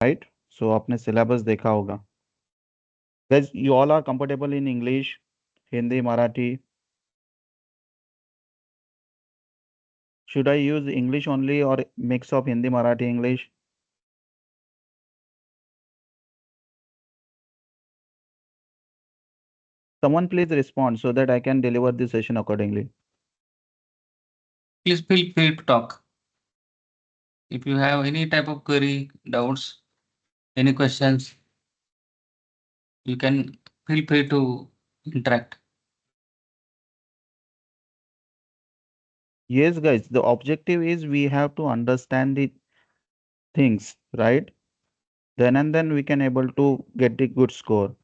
right? So आपने syllabus देखा होगा. Guys, you all are comfortable in English, Hindi, Marathi. Should I use English only or mix of Hindi, Marathi, English? Someone please respond so that I can deliver the session accordingly. Please feel free to talk. If you have any type of query, doubts, any questions, you can feel free to interact. Yes, guys, the objective is we have to understand the things, right? Then and then we can able to get the good score.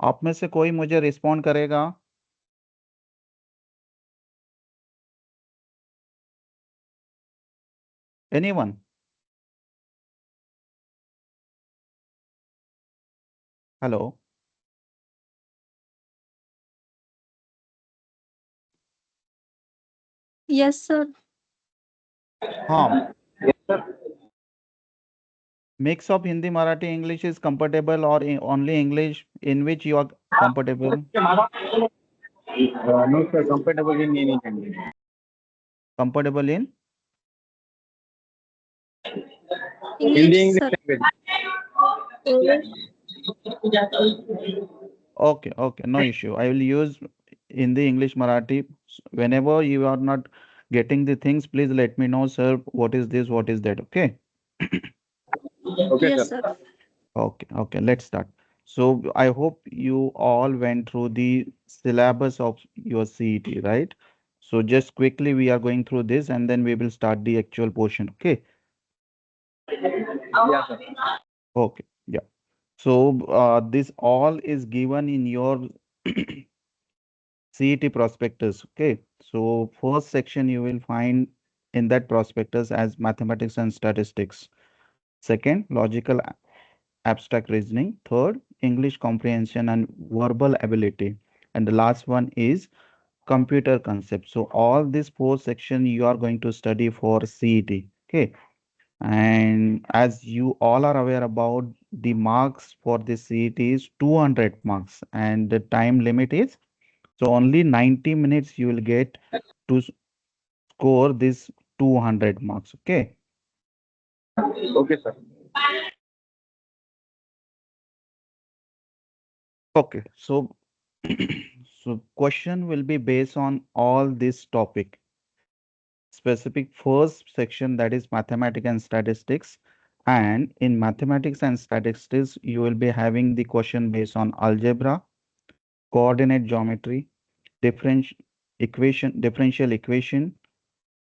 आप में से कोई मुझे respond करेगा? Anyone? Hello? Yes, sir. हाँ, mix of Hindi, Marathi, English is compatible or only English in which you are comfortable? No, sir, comfortable in any country. Comfortable in? Hindi, English, English sir. language. English. Okay, okay, no issue. I will use Hindi, English, Marathi. Whenever you are not getting the things, please let me know, sir, what is this, what is that, okay? Okay, Yes, sir. sir. Okay, okay, let's start. So I hope you all went through the syllabus of your CET, right? So just quickly we are going through this and then we will start the actual portion, okay? Yeah, sir. Okay, yeah. So this all is given in your CET prospectus, okay? So first section you will find in that prospectus as mathematics and statistics. Second, logical abstract reasoning. Third, English comprehension and verbal ability. And the last one is computer concept. So all these four section you are going to study for CET. Okay. And as you all are aware about the marks for this CET is 200 marks and the time limit is so only 90 minutes you will get to score this 200 marks. Okay. Okay, sir. Okay. So so question will be based on all this topic. Specific first section that is mathematics and statistics. And in mathematics and statistics, you will be having the question based on algebra, coordinate geometry, differential equation,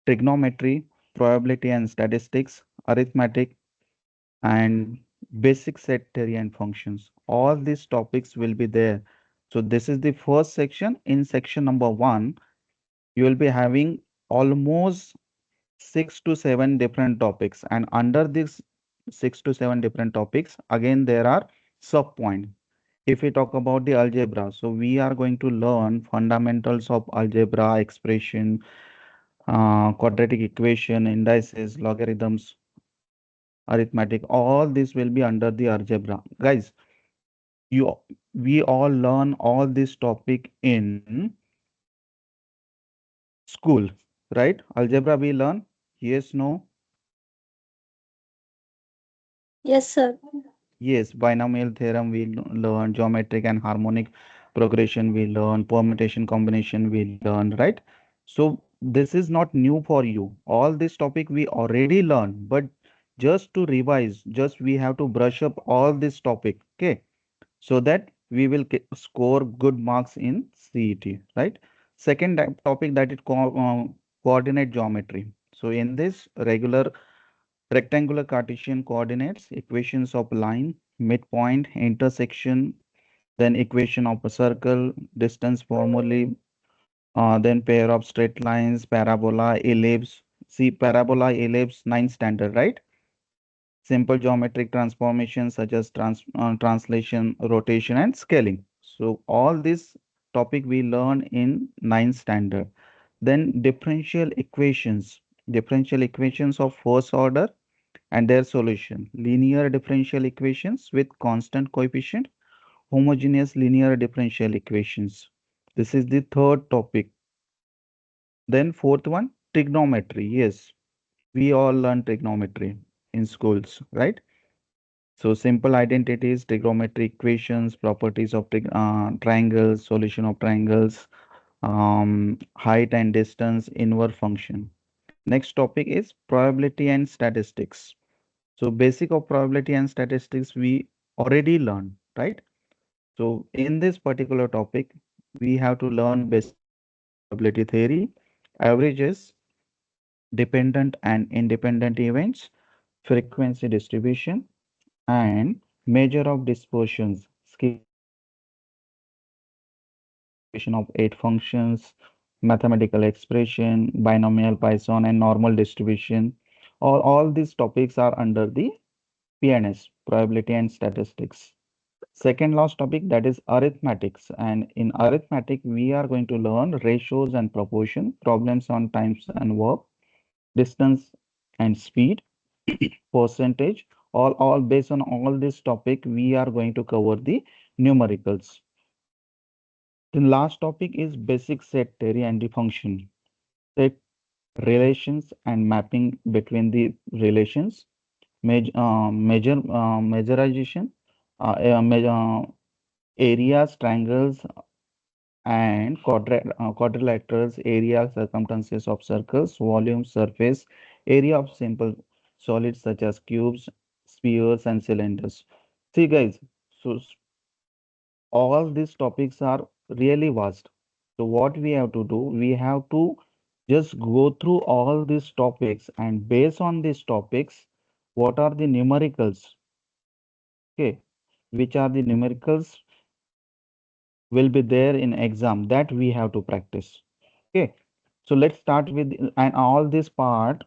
trigonometry, probability and statistics, arithmetic, and basic set theory and functions. All these topics will be there. So this is the first section. In section number 1, you will be having almost 6 to 7 different topics, and under these 6 to 7 different topics, again there are sub points. If we talk about the algebra, so we are going to learn fundamentals of algebra, expression, quadratic equation, indices, logarithms, arithmetic. All this will be under the algebra, guys. You we all learn all this topic in school, right? Algebra we learn, yes, no? Yes, sir. Yes, binomial theorem we learn, geometric and harmonic progression we learn, permutation combination we learn, right? So this is not new for you. All this topic we already learned, but just to revise, just we have to brush up all this topic, okay? So that we will score good marks in CET, right? Second topic that is coordinate geometry. So in this regular rectangular Cartesian coordinates, equations of line, midpoint, intersection, then equation of a circle, distance formulae, then pair of straight lines, parabola, ellipse. See, parabola, ellipse, 9 standard, right? Simple geometric transformations such as translation, rotation, and scaling. So all this topic we learn in 9 standard. Then differential equations of first order and their solution, linear differential equations with constant coefficient, homogeneous linear differential equations. This is the third topic. Then fourth one, trigonometry. Yes, we all learn trigonometry in schools, right? So simple identities, trigonometry equations, properties of triangles, solution of triangles, height and distance, inverse function. Next topic is probability and statistics. So basic of probability and statistics we already learned, right? So in this particular topic, we have to learn basics of probability theory, averages, dependent and independent events, frequency distribution, and measure of dispersions, scalar distribution, distribution of eight functions, mathematical expression, binomial Poisson, and normal distribution. All these topics are under the PNS, probability and statistics. Second last topic, that is arithmetics. And in arithmetic, we are going to learn ratios and proportion, problems on times and work, distance and speed, percentage, all based on all this topic, we are going to cover the numericals. The last topic is basic set theory and the function. Set relations and mapping between the relations, measurization, areas, triangles, and quadrilaterals, area, circumferences of circles, volume, surface, area of simple solids such as cubes, spheres, and cylinders. See, guys, so all these topics are really vast. So what we have to do, we have to just go through all these topics, and based on these topics, what are the numericals? Okay, which are the numericals will be there in exam that we have to practice. Okay, so let's start with, and all this part,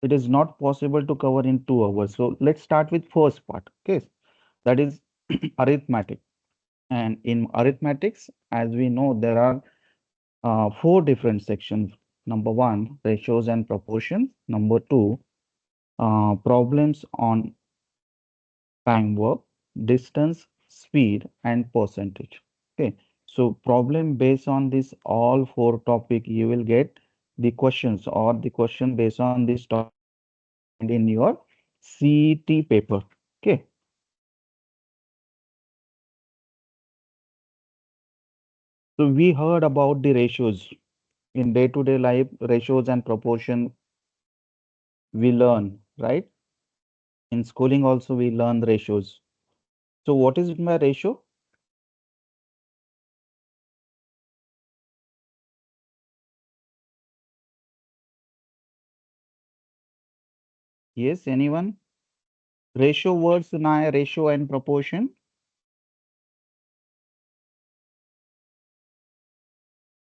it is not possible to cover in 2 hours. So let's start with first part. Okay, that is arithmetic. And in arithmetics, as we know, there are four different sections. Number one, ratios and proportions. Number two, problems on time work, distance, speed, and percentage. Okay, so problem based on this all four topic, you will get the questions, or the question based on this topic you will find in your CET paper. Okay, so we heard about the ratios in day-to-day life, ratios and proportion we learn, right? In schooling also we learn ratios. So what is my ratio? Yes, anyone? Ratio words सुना है, ratio and proportion?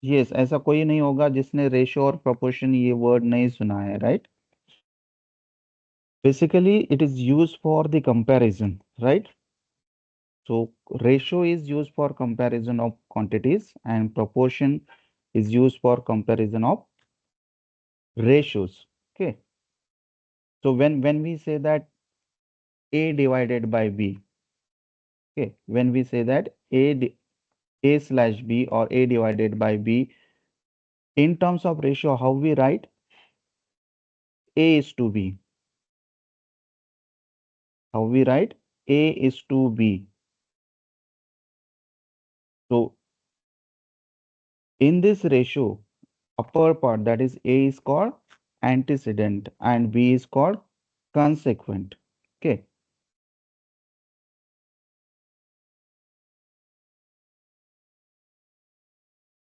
Yes, ऐसा कोई नहीं होगा जिसने ratio और proportion ये word नहीं सुना है, right? Basically, it is used for the comparison, right? So ratio is used for comparison of quantities, and proportion is used for comparison of ratios. Okay. So when we say that A divided by B, okay, when we say that A slash B or A divided by B, in terms of ratio, how we write? A is to B. How we write? A is to B. So in this ratio, upper part, that is A is called antecedent and B is called consequent. Okay.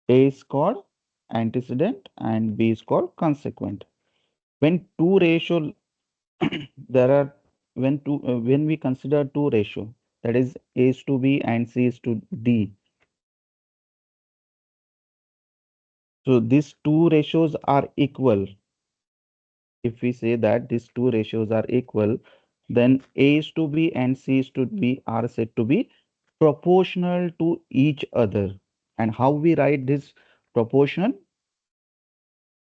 A is called antecedent and B is called consequent. When two ratio, there are, when we consider two ratio, that is A is to B and C is to D. So these two ratios are equal. If we say that these two ratios are equal, then A is to B and C is to B are said to be proportional to each other. And how we write this proportional?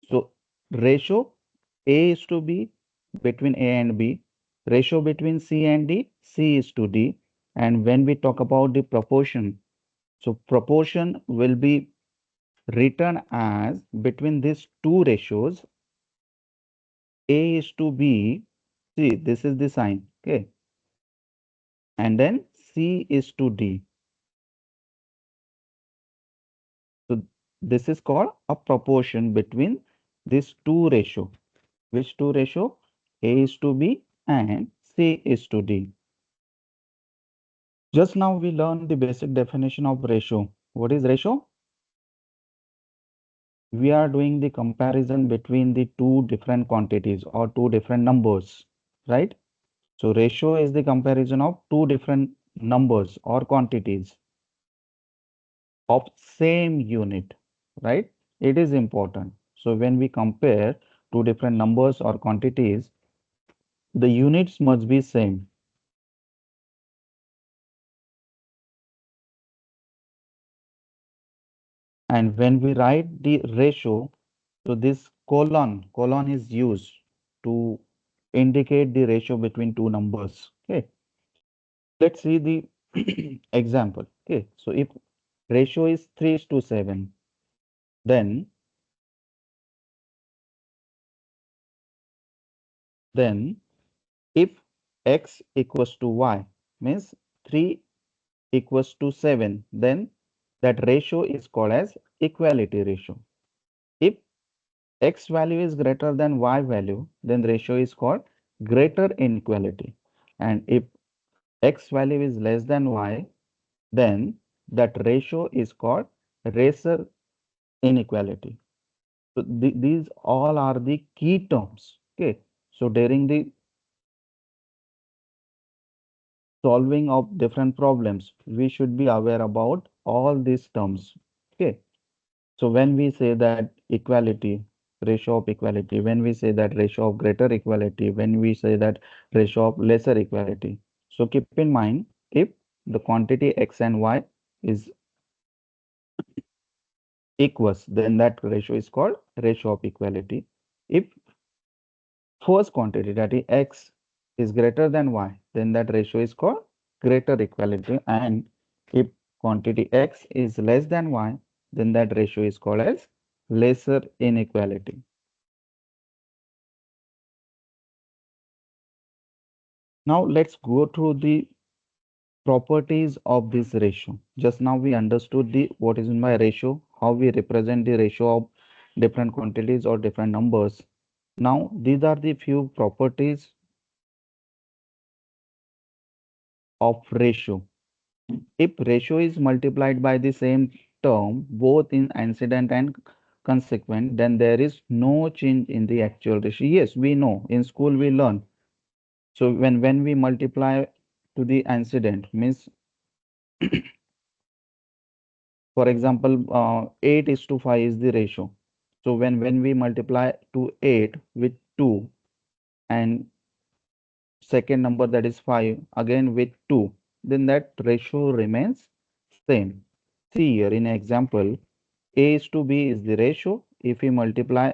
So ratio A is to B between A and B, ratio between C and D, C is to D. And when we talk about the proportion, so proportion will be written as between these two ratios, A is to B. See, this is the sign, okay? And then C is to D. So this is called a proportion between these two ratio. Which two ratio? A is to B and C is to D. Just now we learned the basic definition of ratio. What is ratio? We are doing the comparison between the two different quantities or two different numbers, right? So ratio is the comparison of two different numbers or quantities of same unit, right? It is important. So when we compare two different numbers or quantities, the units must be same. And when we write the ratio, so this colon is used to indicate the ratio between two numbers. Okay, let's see the example. Okay, so if ratio is 3:7, then then if x equals to y means 3 equals to 7, then that ratio is called as equality ratio. If x value is greater than y value, then the ratio is called greater inequality. And if x value is less than y, then that ratio is called lesser inequality. So these all are the key terms. Okay. So during the solving of different problems, we should be aware about all these terms. Okay. So when we say that equality, ratio of equality, when we say that ratio of greater equality, when we say that ratio of lesser equality. So keep in mind, if the quantity x and y is equals, then that ratio is called ratio of equality. If first quantity, that is x, is greater than y, then that ratio is called greater equality. And if quantity x is less than y, then that ratio is called as lesser inequality. Now let's go through the properties of this ratio. Just now we understood the what is in by ratio, how we represent the ratio of different quantities or different numbers. Now these are the few properties of ratio. If ratio is multiplied by the same term, both in antecedent and consequent, then there is no change in the actual ratio. Yes, we know in school we learn. So when we multiply to the antecedent means, for example, 8 is to 5 is the ratio. So when we multiply to 8 with 2 and second number that is 5 again with 2, then that ratio remains same. See here in example, A is to B is the ratio. If we multiply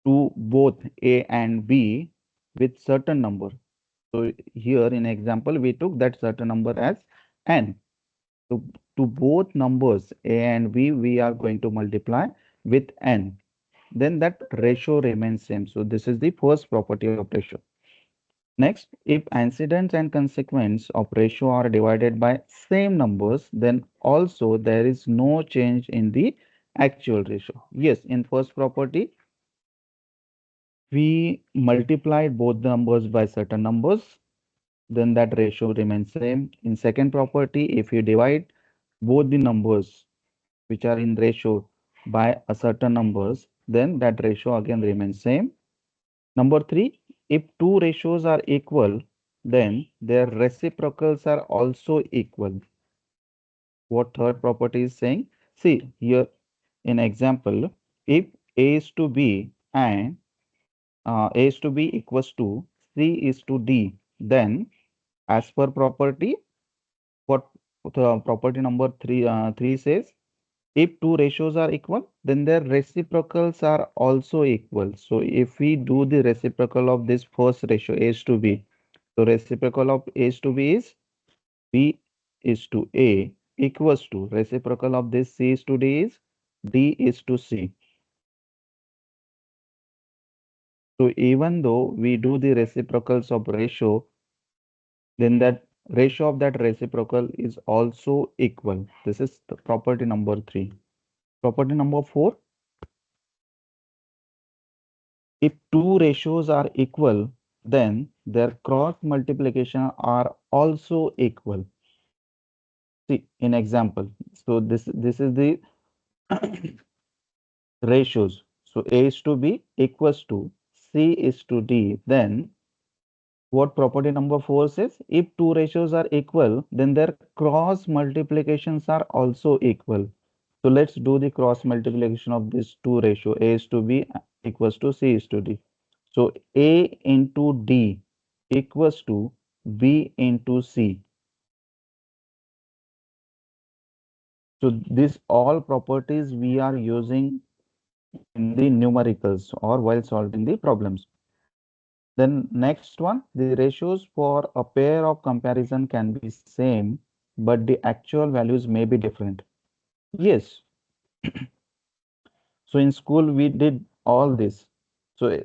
to both A and B with certain number. So here in example, we took that certain number as n. So to both numbers A and B, we are going to multiply with n. Then that ratio remains same. So this is the first property of ratio. Next, if antecedents and consequents of ratio are divided by same numbers, then also there is no change in the actual ratio. Yes, in first property, we multiplied both the numbers by certain numbers, then that ratio remains same. In second property, if you divide both the numbers which are in ratio by a certain numbers, then that ratio again remains same. Number three, if two ratios are equal, then their reciprocals are also equal. What third property is saying? See here in example, if A is to B and A is to B equals to C is to D, then as per property, what the property number three says? If two ratios are equal, then their reciprocals are also equal. So if we do the reciprocal of this first ratio, A is to B, so reciprocal of A is to B is B is to A equals to reciprocal of this C is to D is D is to C. So even though we do the reciprocals of ratio, then that ratio of that reciprocal is also equal. This is the property number 3. Property number 4, if two ratios are equal, then their cross multiplication are also equal. See, in example, so this is the ratios. So A is to B equals to C is to D. Then what property number 4 says? If two ratios are equal, then their cross multiplications are also equal. So let's do the cross multiplication of this two ratio. A is to B equals to C is to D. So A into D equals to B into C. So these all properties we are using in the numericals or while solving the problems. Then next one, the ratios for a pair of comparison can be same, but the actual values may be different. Yes. So in school we did all this. So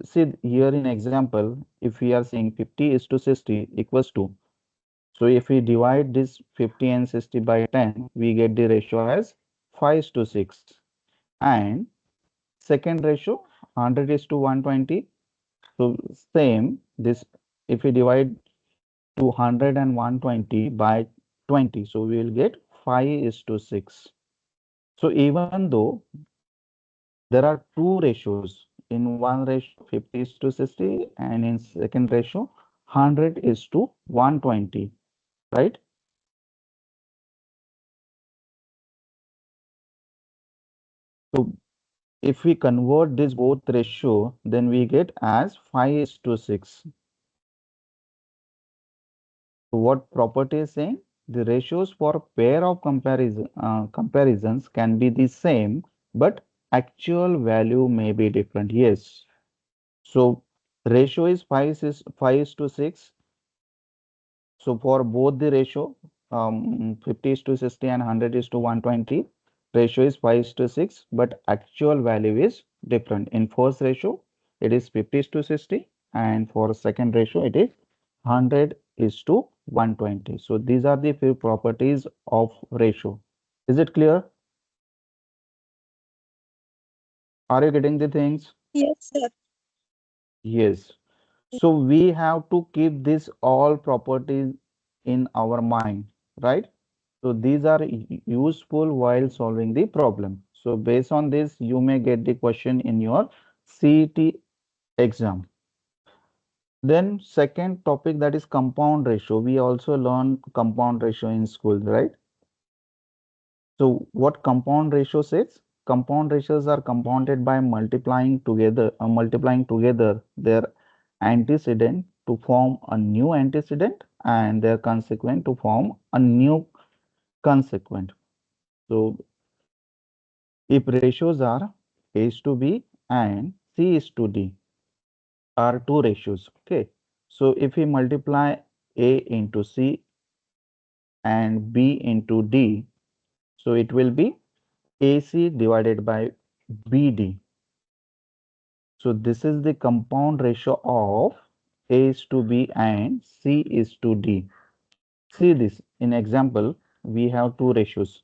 see here in example, if we are saying 50 is to 60 equals to, so if we divide this 50 and 60 by 10, we get the ratio as 5 is to 6. And second ratio, 100 is to 120. So same, this if we divide 200 and 120 by 20, so we will get 5 is to 6. So even though there are two ratios, in one ratio 50 is to 60 and in second ratio 100 is to 120, right? So if we convert this both ratio, then we get as 5 is to 6. So what property is saying? The ratios for pair of comparisons can be the same, but actual value may be different. Yes. So ratio is 5 is to 6. So for both the ratio, 50 is to 60 and 100 is to 120, ratio is 5 is to 6, but actual value is different. In first ratio, it is 50 is to 60, and for second ratio, it is 100 is to 120. So these are the few properties of ratio. Is it clear? Are you getting the things? Yes, sir. Yes. So we have to keep this all properties in our mind, right? So these are useful while solving the problem. So based on this, you may get the question in your CET exam. Then second topic, that is compound ratio. We also learn compound ratio in school, right? So what compound ratio says? Compound ratios are compounded by multiplying together their antecedent to form a new antecedent and their consequent to form a new consequent. So if ratios are A is to B and C is to D are two ratios, okay. So if we multiply A into C and B into D, so it will be AC divided by BD. So this is the compound ratio of A is to B and C is to D. See this in example, we have two ratios.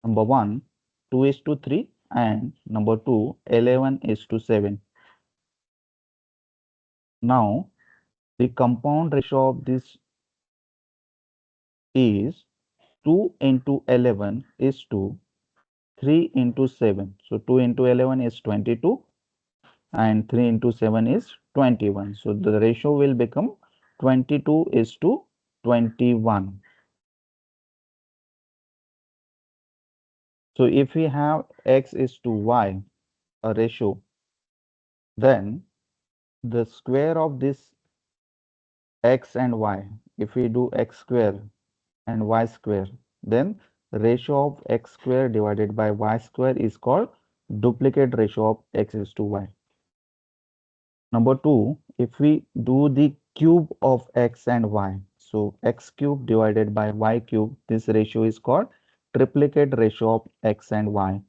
Number one, 2 is to 3 and number two, 11 is to 7. Now, the compound ratio of this is 2 into 11 is to 3 into 7. So 2 into 11 is 22 and 3 into 7 is 21. So the ratio will become 22 is to 21. So if we have x is to y, a ratio, then the square of this x and y, if we do x square and y square, then ratio of x square divided by y square is called duplicate ratio of x is to y. Number two, if we do the cube of x and y, so x cube divided by y cube, this ratio is called triplicate ratio of x and y.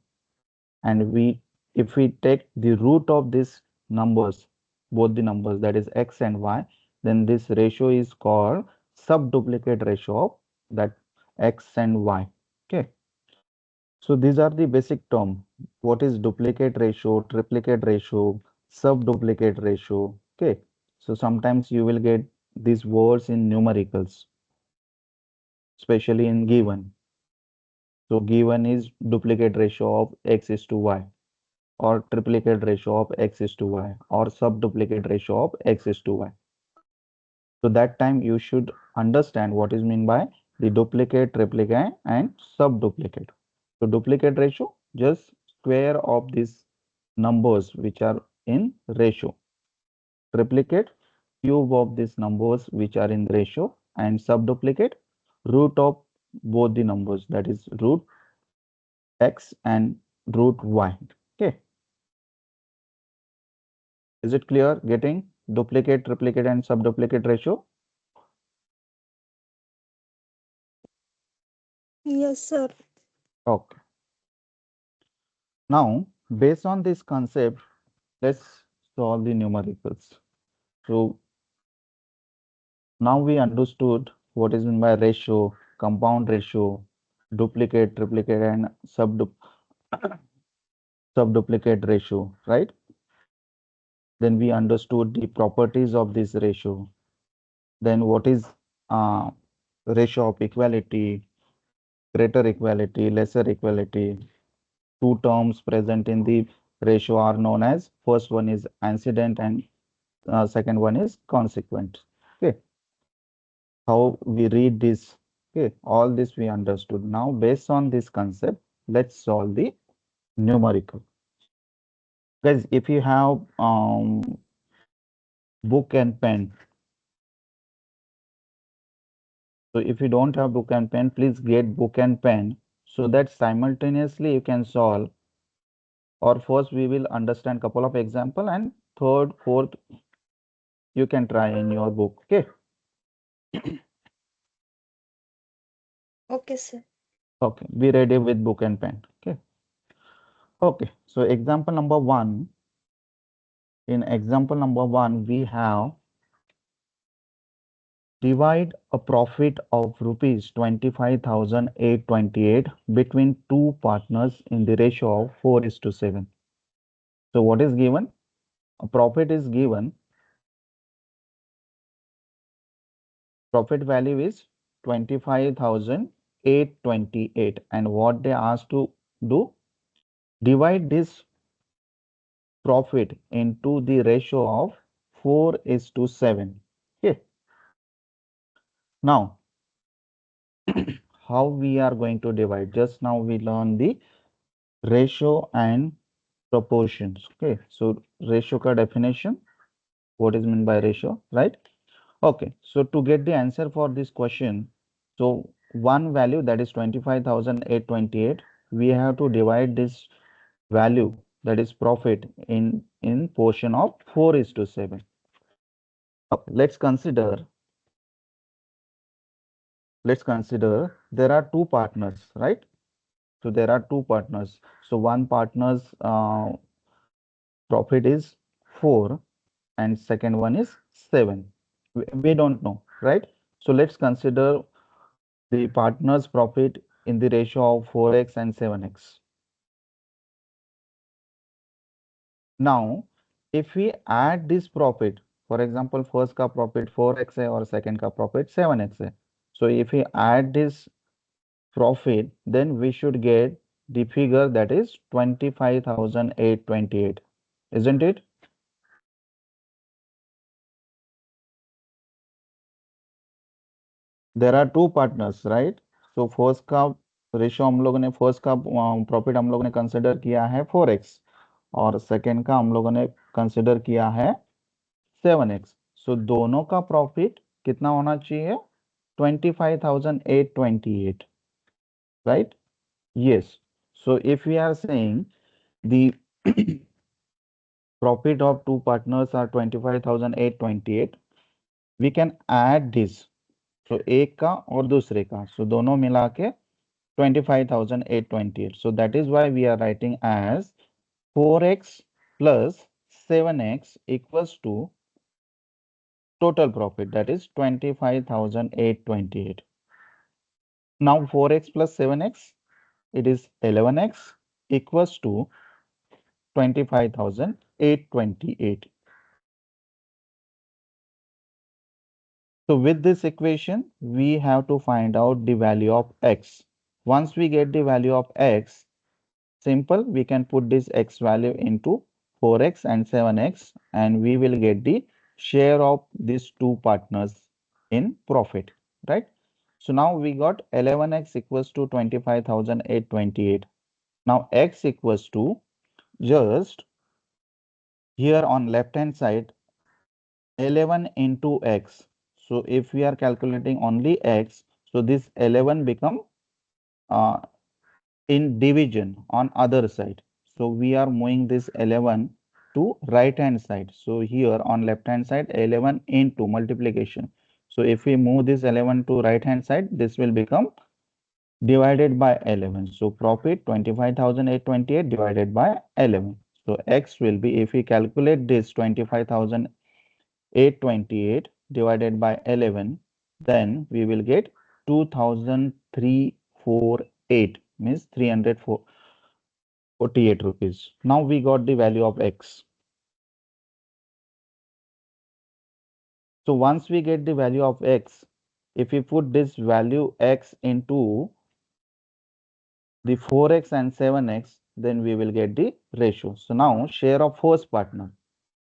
And if we take the root of these numbers, both the numbers, that is x and y, then this ratio is called subduplicate ratio of that x and y. Okay. So these are the basic term. What is duplicate ratio, triplicate ratio, subduplicate ratio? Okay. So sometimes you will get these words in numericals, especially in given. So given is duplicate ratio of x is to y, or triplicate ratio of x is to y, or subduplicate ratio of x is to y. So that time you should understand what is meant by the duplicate, triplicate, and subduplicate. So duplicate ratio, just square of these numbers which are in ratio. Triplicate, cube of these numbers which are in ratio, and subduplicate, root of both the numbers, that is root x and root y. Okay. Is it clear getting duplicate, triplicate, and subduplicate ratio? Yes, sir. Okay. Now, based on this concept, let's solve the numericals. So now we understood what is meant by ratio, compound ratio, duplicate, triplicate, and subduplicate ratio, right? Then we understood the properties of this ratio. Then what is uh, ratio of equality, greater equality, lesser equality. Two terms present in the ratio are known as, first one is antecedent and second one is consequent. Okay, how we read this, okay, all this we understood. Now based on this concept, let's solve the numerical. Guys, if you have book and pen, so if you don't have book and pen, please get book and pen so that simultaneously you can solve. Or first we will understand couple of example, and third, fourth you can try in your book. Okay. Okay, sir. Okay, be ready with book and pen. Okay. Okay, so example number one. In example number one, we have divide a profit of rupees 25,828 between two partners in the ratio of 4:7. So what is given? A profit is given. Profit value is 25,828, and what they asked to do? Divide this profit into the ratio of 4:7. Okay. Now, how we are going to divide? Just now we learned the ratio and proportions. Okay. So ratio ka definition, what is meant by ratio, right? Okay. So to get the answer for this question, so one value, that is 25,828, we have to divide this value, that is profit, in portion of 4:7. Okay, let's consider there are two partners, right? So there are two partners. So one partner's profit is 4 and second one is 7. We don't know, right? So let's consider the partner's profit in the ratio of 4x and 7x. Now, if we add this profit, for example, first ka profit 4x hai or second ka profit 7x hai. So if we add this profit, then we should get the figure, that is 25,828, isn't it? There are two partners, right? So first का ratio हम लोगों ने, first का profit हम लोगों ने consider किया है 4x, और सेकेंड का हम लोगों ने कंसिडर किया है 7x. सो दोनों का प्रॉफिट कितना होना चाहिए? 25,828. right? Yes. So if we are saying the profit of two partners are 25,828, we can add this. So एक का और दूसरे का, so दोनों मिला के 25,828. So that is why we are writing as 4x plus 7x equals to total profit, that is 25,828. Now 4x plus 7x, it is 11x equals to 25,828. So with this equation, we have to find out the value of x. Once we get the value of x, simple, we can put this x value into 4x and 7x, and we will get the share of these two partners in profit, right? So now we got 11x equals to 25,828. Now x equals to, just here on left hand side, 11 into x. So if we are calculating only x, so this 11 become uh, in division on other side. So we are moving this 11 to right hand side. So here on left hand side, 11 into multiplication. So if we move this 11 to right hand side, this will become divided by 11. So profit 25,828 divided by 11. So x will be, if we calculate this 25,828 divided by 11, then we will get 2,348, means 348 rupees. Now we got the value of x. So once we get the value of x, if we put this value x into the 4x and 7x, then we will get the ratio. So now share of first partner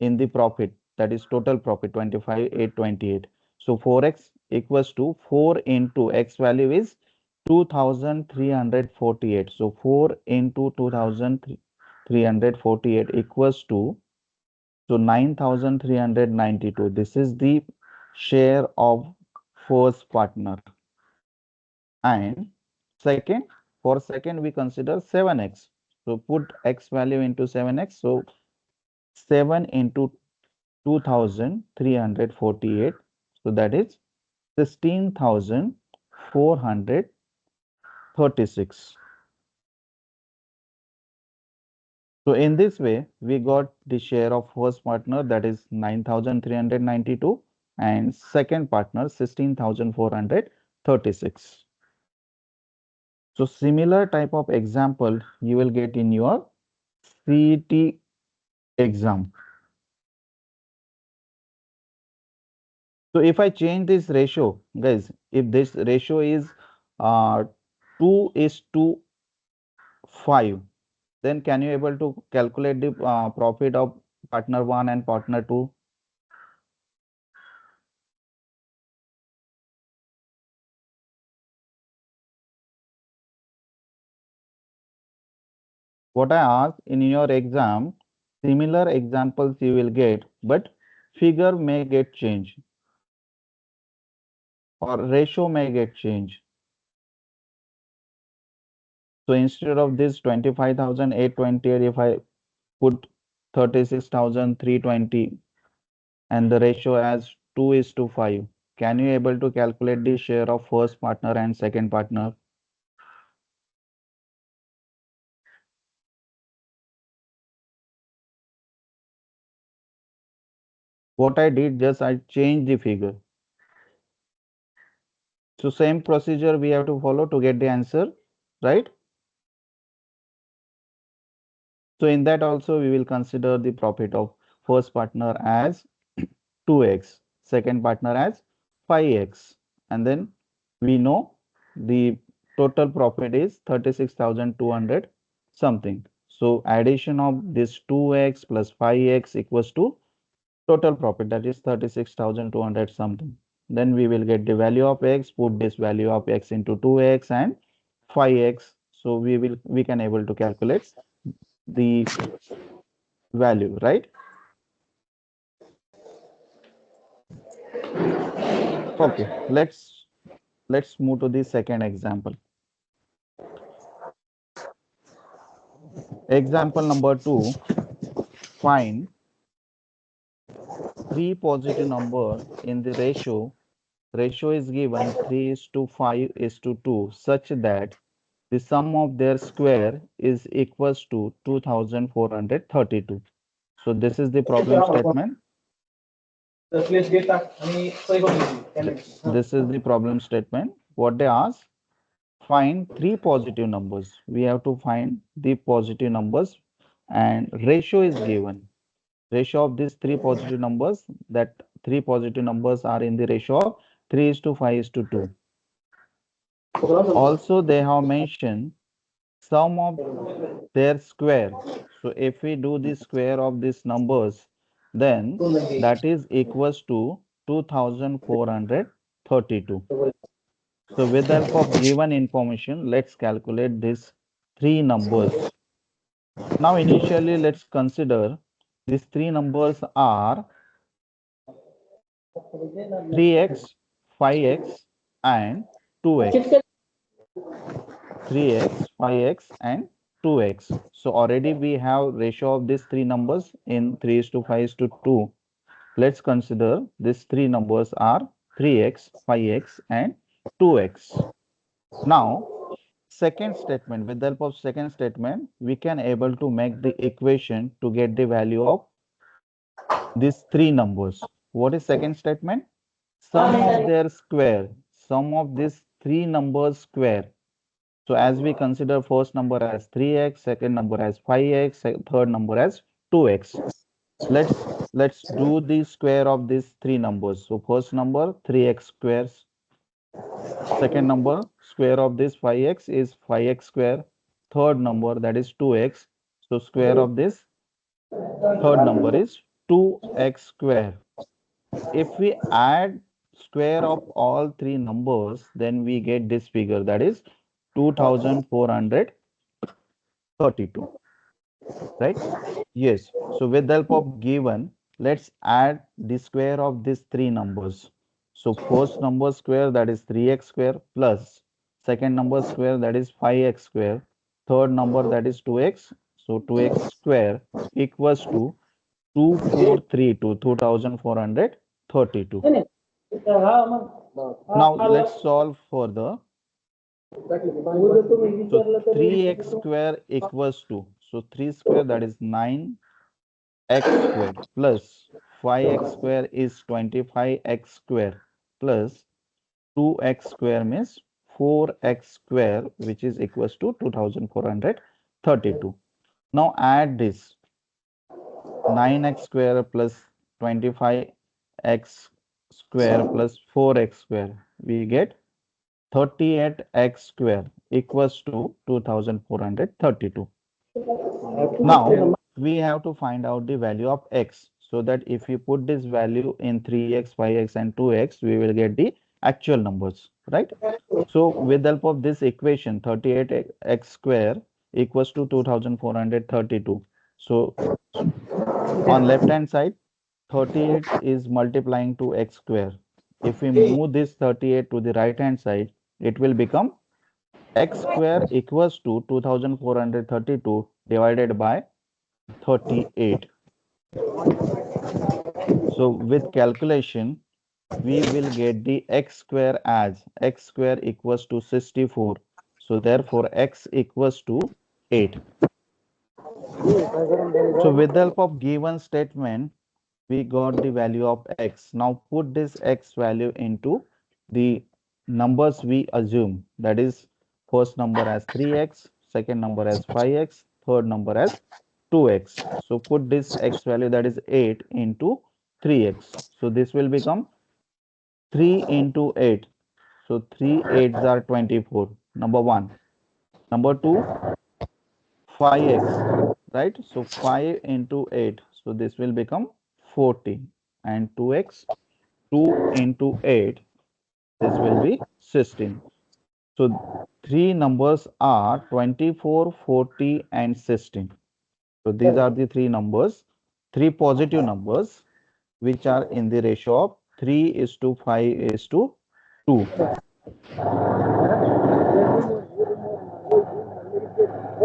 in the profit, that is total profit 25,828. So 4x equals to 4 into x value is 2,348. So 4 into 2,348 equals to, so 9,392. This is the share of first partner. And second, for second we consider 7x. So put x value into 7x. So 7 into 2,348. So that is 16,436. So in this way, we got the share of first partner, that is 9,392, and second partner 16,436. So similar type of example you will get in your CET exam. So if I change this ratio, guys, if this ratio is uh, 2 is to 5, then can you able to calculate the profit of partner 1 and partner 2? What I asked in your exam, similar examples you will get, but figure may get changed or ratio may get changed. So instead of this 25,828, if I put 36,320 and the ratio as 2 is to 5, can you able to calculate the share of first partner and second partner? What I did, just I changed the figure. So same procedure we have to follow to get the answer, right? So in that also we will consider the profit of first partner as 2x, second partner as 5x, and then we know the total profit is 36,200 something. So addition of this 2x plus 5x equals to total profit, that is 36,200 something. Then we will get the value of x, put this value of x into 2x and 5x. So we can able to calculate the value, right? Okay, let's move to the second example. Example number 2, find three positive number in the ratio. Ratio is given 3 is to 5 is to 2 such that the sum of their square is equals to 2432. So this is the problem statement. This is the problem statement. What they ask, find three positive numbers. We have to find the positive numbers and ratio is given. Ratio of these three positive numbers, that three positive numbers are in the ratio of 3 is to 5 is to 2. Also, they have mentioned sum of their square. So if we do the square of these numbers, then that is equals to 2432. So with the help of given information, let's calculate these three numbers. Now initially let's consider these three numbers are 3x, 5x and 2x. 3x, 5x and 2x. So already we have ratio of these three numbers in 3 is to 5 is to 2. Let's consider these three numbers are 3x, 5x and 2x. Now, second statement, with the help of second statement, we can able to make the equation to get the value of these three numbers. What is second statement? Sum of their square, sum of these three numbers square. So as we consider first number as 3x, second number as 5x, third number as 2x. Let's do the square of these three numbers. So first number 3x squares. Second number square of this 5x is 5x square. Third number that is 2x. So square of this third number is 2x square. If we add square of all three numbers, then we get this figure, that is 2432, right? Yes. So with the help of given, let's add the square of these three numbers. So first number square, that is 3x square, plus second number square, that is 5x square, third number, that is 2x. So 2x square equals to 2432. Now let's solve further. So 3x square equals to, so 3 square, that is 9x square, plus 5x square is 25x square, plus 2x square means 4x square, which is equals to 2432. Now add this 9x square plus 25x square plus 4x square. We get 38x square equals to 2432. Now we have to find out the value of x, so that if we put this value in 3x, 5x and 2x, we will get the actual numbers, right? So with the help of this equation, 38x square equals to 2432. So on left hand side, 38 is multiplying to x square. If we move this 38 to the right hand side, it will become x square equals to 2432 divided by 38. So with calculation, we will get the x square as x square equals to 64. So therefore x equals to 8. So with the help of given statement, we got the value of x. Now put this x value into the numbers we assume. That is first number as 3x, second number as 5x, third number as 2x. So put this x value, that is 8, into 3x. So this will become 3 into 8. So 3 8s are 24. Number 1. Number 2, 5x, right? So 5 into 8. So this will become 40. And 2x, 2 into 8. This will be 16. So three numbers are 24, 40 and 16. So these are the three numbers, three positive numbers, which are in the ratio of 3 is to 5 is to 2.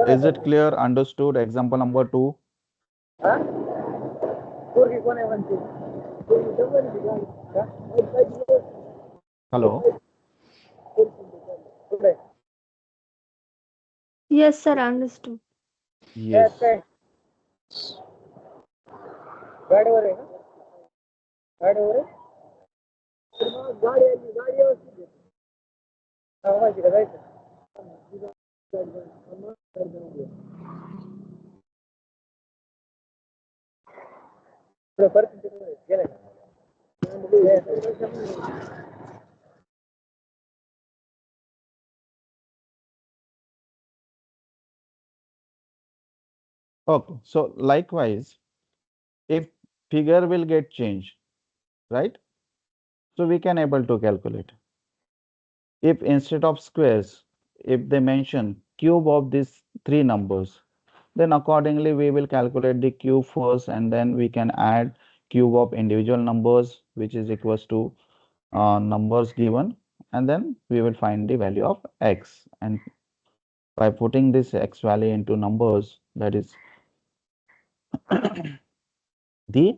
Is it clear? Understood? Example number 2. Hello. Yes, sir. Understood. Yes. Okay. So likewise, if figure will get changed, right? So we can able to calculate. If instead of squares, if they mention cube of these three numbers, then accordingly we will calculate the cube first, and then we can add cube of individual numbers, which is equals to numbers given, and then we will find the value of x. And by putting this x value into numbers, that is the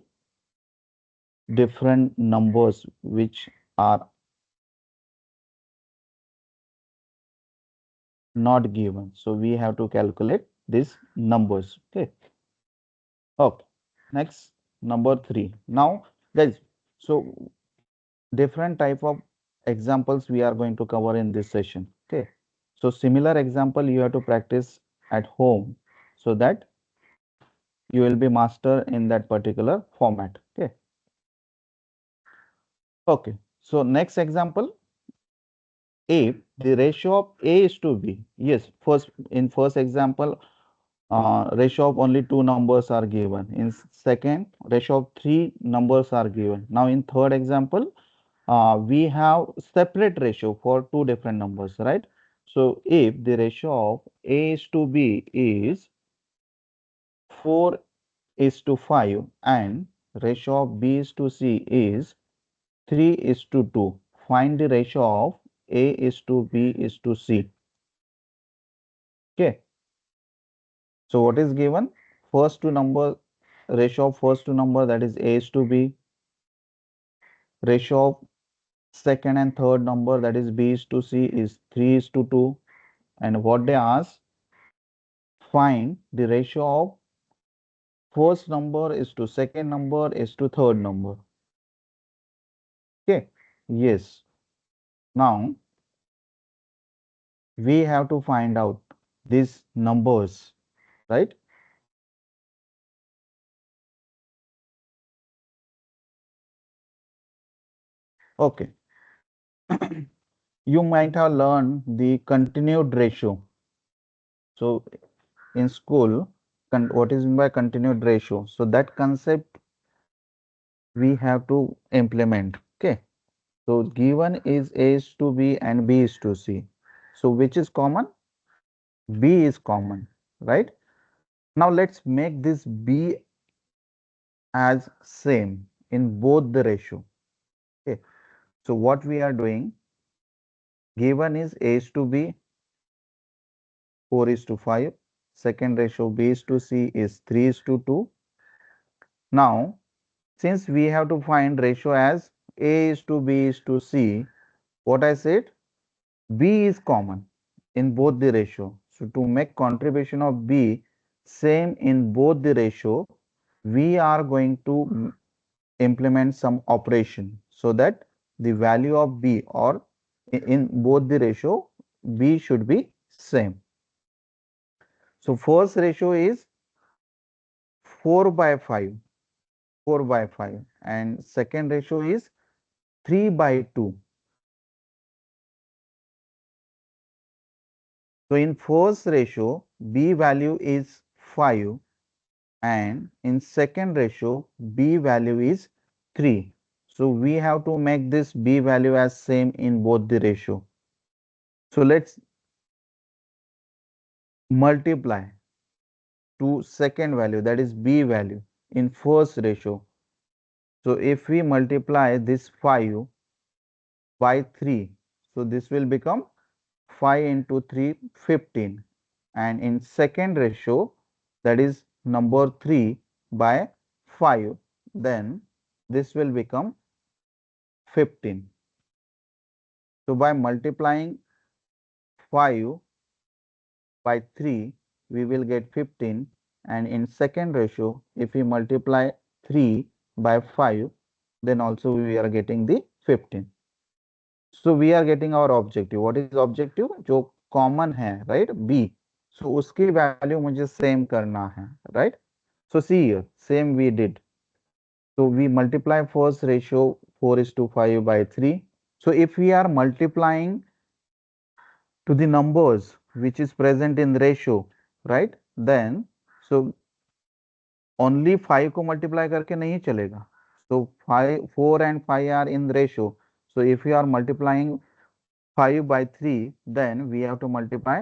different numbers which are not given. So we have to calculate these numbers. Okay. Okay. Next, number 3. Now, guys, so different type of examples we are going to cover in this session. Okay. So similar example you have to practice at home so that you will be master in that particular format. Okay. Okay. So next example, if the ratio of A is to B. Yes, first example, ratio of only two numbers are given. In second, ratio of three numbers are given. Now in third example, we have separate ratio for two different numbers, right? So if the ratio of A is to B is 4 is to 5 and ratio of B is to C is 3 is to 2, find the ratio of A is to B is to C. Okay. So what is given? First two number, ratio of first two number, that is A is to B. Ratio of second and third number, that is B is to C, is 3 is to 2. And what they ask, find the ratio of first number is to second number is to third number. Okay. Yes. Now we have to find out these numbers, right? Okay. You might have learned the continued ratio. So in school, what is meant by continued ratio? So that concept we have to implement. Okay. So given is A is to B and B is to C. So which is common? B is common, right? Now let's make this B as same in both the ratio. Okay. So what we are doing, given is A is to B, 4 is to 5. Second ratio B is to C is 3 is to 2. Now, since we have to find ratio as A is to B is to C, what I said, B is common in both the ratio. So to make contribution of B same in both the ratio, we are going to implement some operation so that the value of B or in both the ratio, B should be same. So first ratio is 4 by 5, 4 by 5, and second ratio is 3 by 2. So in first ratio, B value is 5 and in second ratio, B value is 3. So we have to make this B value as same in both the ratio. So let's multiply to second value, that is B value in first ratio. So if we multiply this 5 by 3, so this will become 5 into 3, 15. and in second ratio, that is number 3 by 5, then this will become 15. So by multiplying 5 by 3, we will get 15, and in second ratio, if we multiply 3 by 5, then also we are getting the 15. So we are getting our objective. What is objective? जो common है, right? B. So उसकी value मुझे same करना है, right? So see here, same we did. So we multiply first ratio 4 is to 5 by 3. So if we are multiplying to the numbers which is present in ratio, right? Then so only 5 को multiply करके नहीं चलेगा. So 5, 4 and 5 are in ratio. So if we are multiplying 5 by 3, then we have to multiply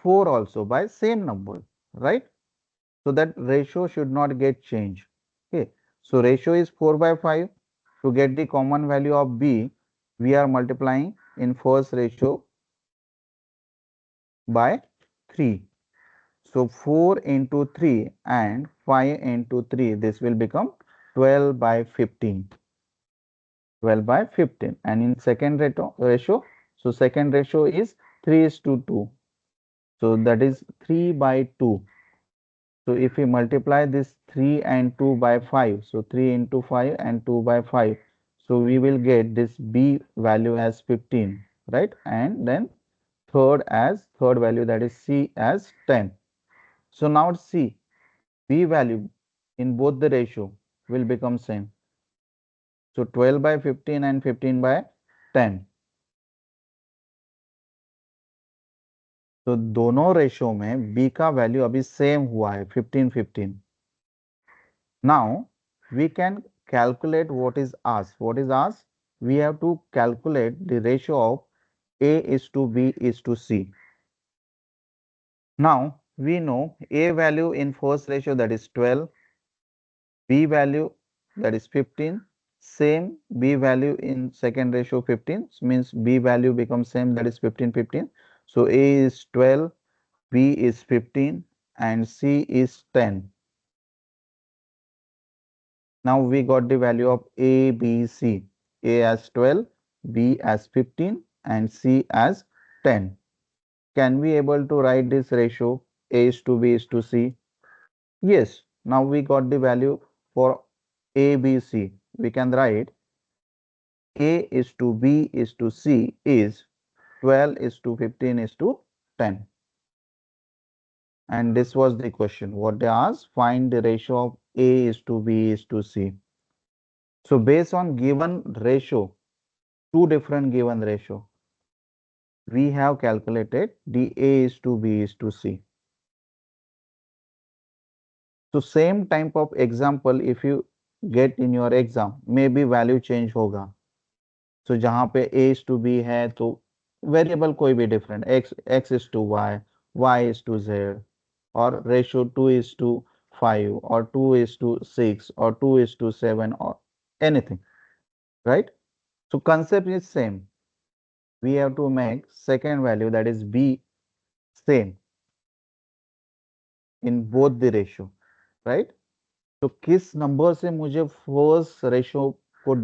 4 also by same number, right? So that ratio should not get changed. Okay. So ratio is 4 by 5. To get the common value of B, we are multiplying in first ratio by 3. So 4 into 3 and 5 into 3, this will become 12 by 15. 12 by 15. And in second ratio, so second ratio is 3 is to 2. So that is 3 by 2. So if we multiply this 3 and 2 by 5, so 3 into 5 and 2 by 5, so we will get this B value as 15, right? And then third value, that is C as 10. So now see, B value in both the ratio will become same. So 12 by 15 and 15 by 10. तो दोनों ratio में b का value अभी same हुआ है 15 now we can calculate what is asked. We have to calculate the ratio of a is to b is to c. Now we know a value in first ratio, that is 12, b value, that is 15, same b value in second ratio 15, means b value becomes same, that is 15. So a is 12, B is 15 and C is 10. Now we got the value of A, B, C. A as 12, B as 15 and C as 10. Can we able to write this ratio A is to B is to C? Yes. Now we got the value for A, B, C. We can write A is to B is to C is 12 is to 15 is to 10. And this was the question. What they asked, find the ratio of A is to B is to C. So based on given ratio, two different given ratio, we have calculated the A is to B is to C. So same type of example if you get in your exam, maybe value change होगा. So जहाँ पे A is to B है तो variable कोई भी different, x is to y is to z, or ratio 2 is to 5 or 2 is to 6 or 2 is to 7 or anything, right? So concept is same. We have to make second value, that is b, same in both the ratio, right? तो किस number से मुझे first ratio को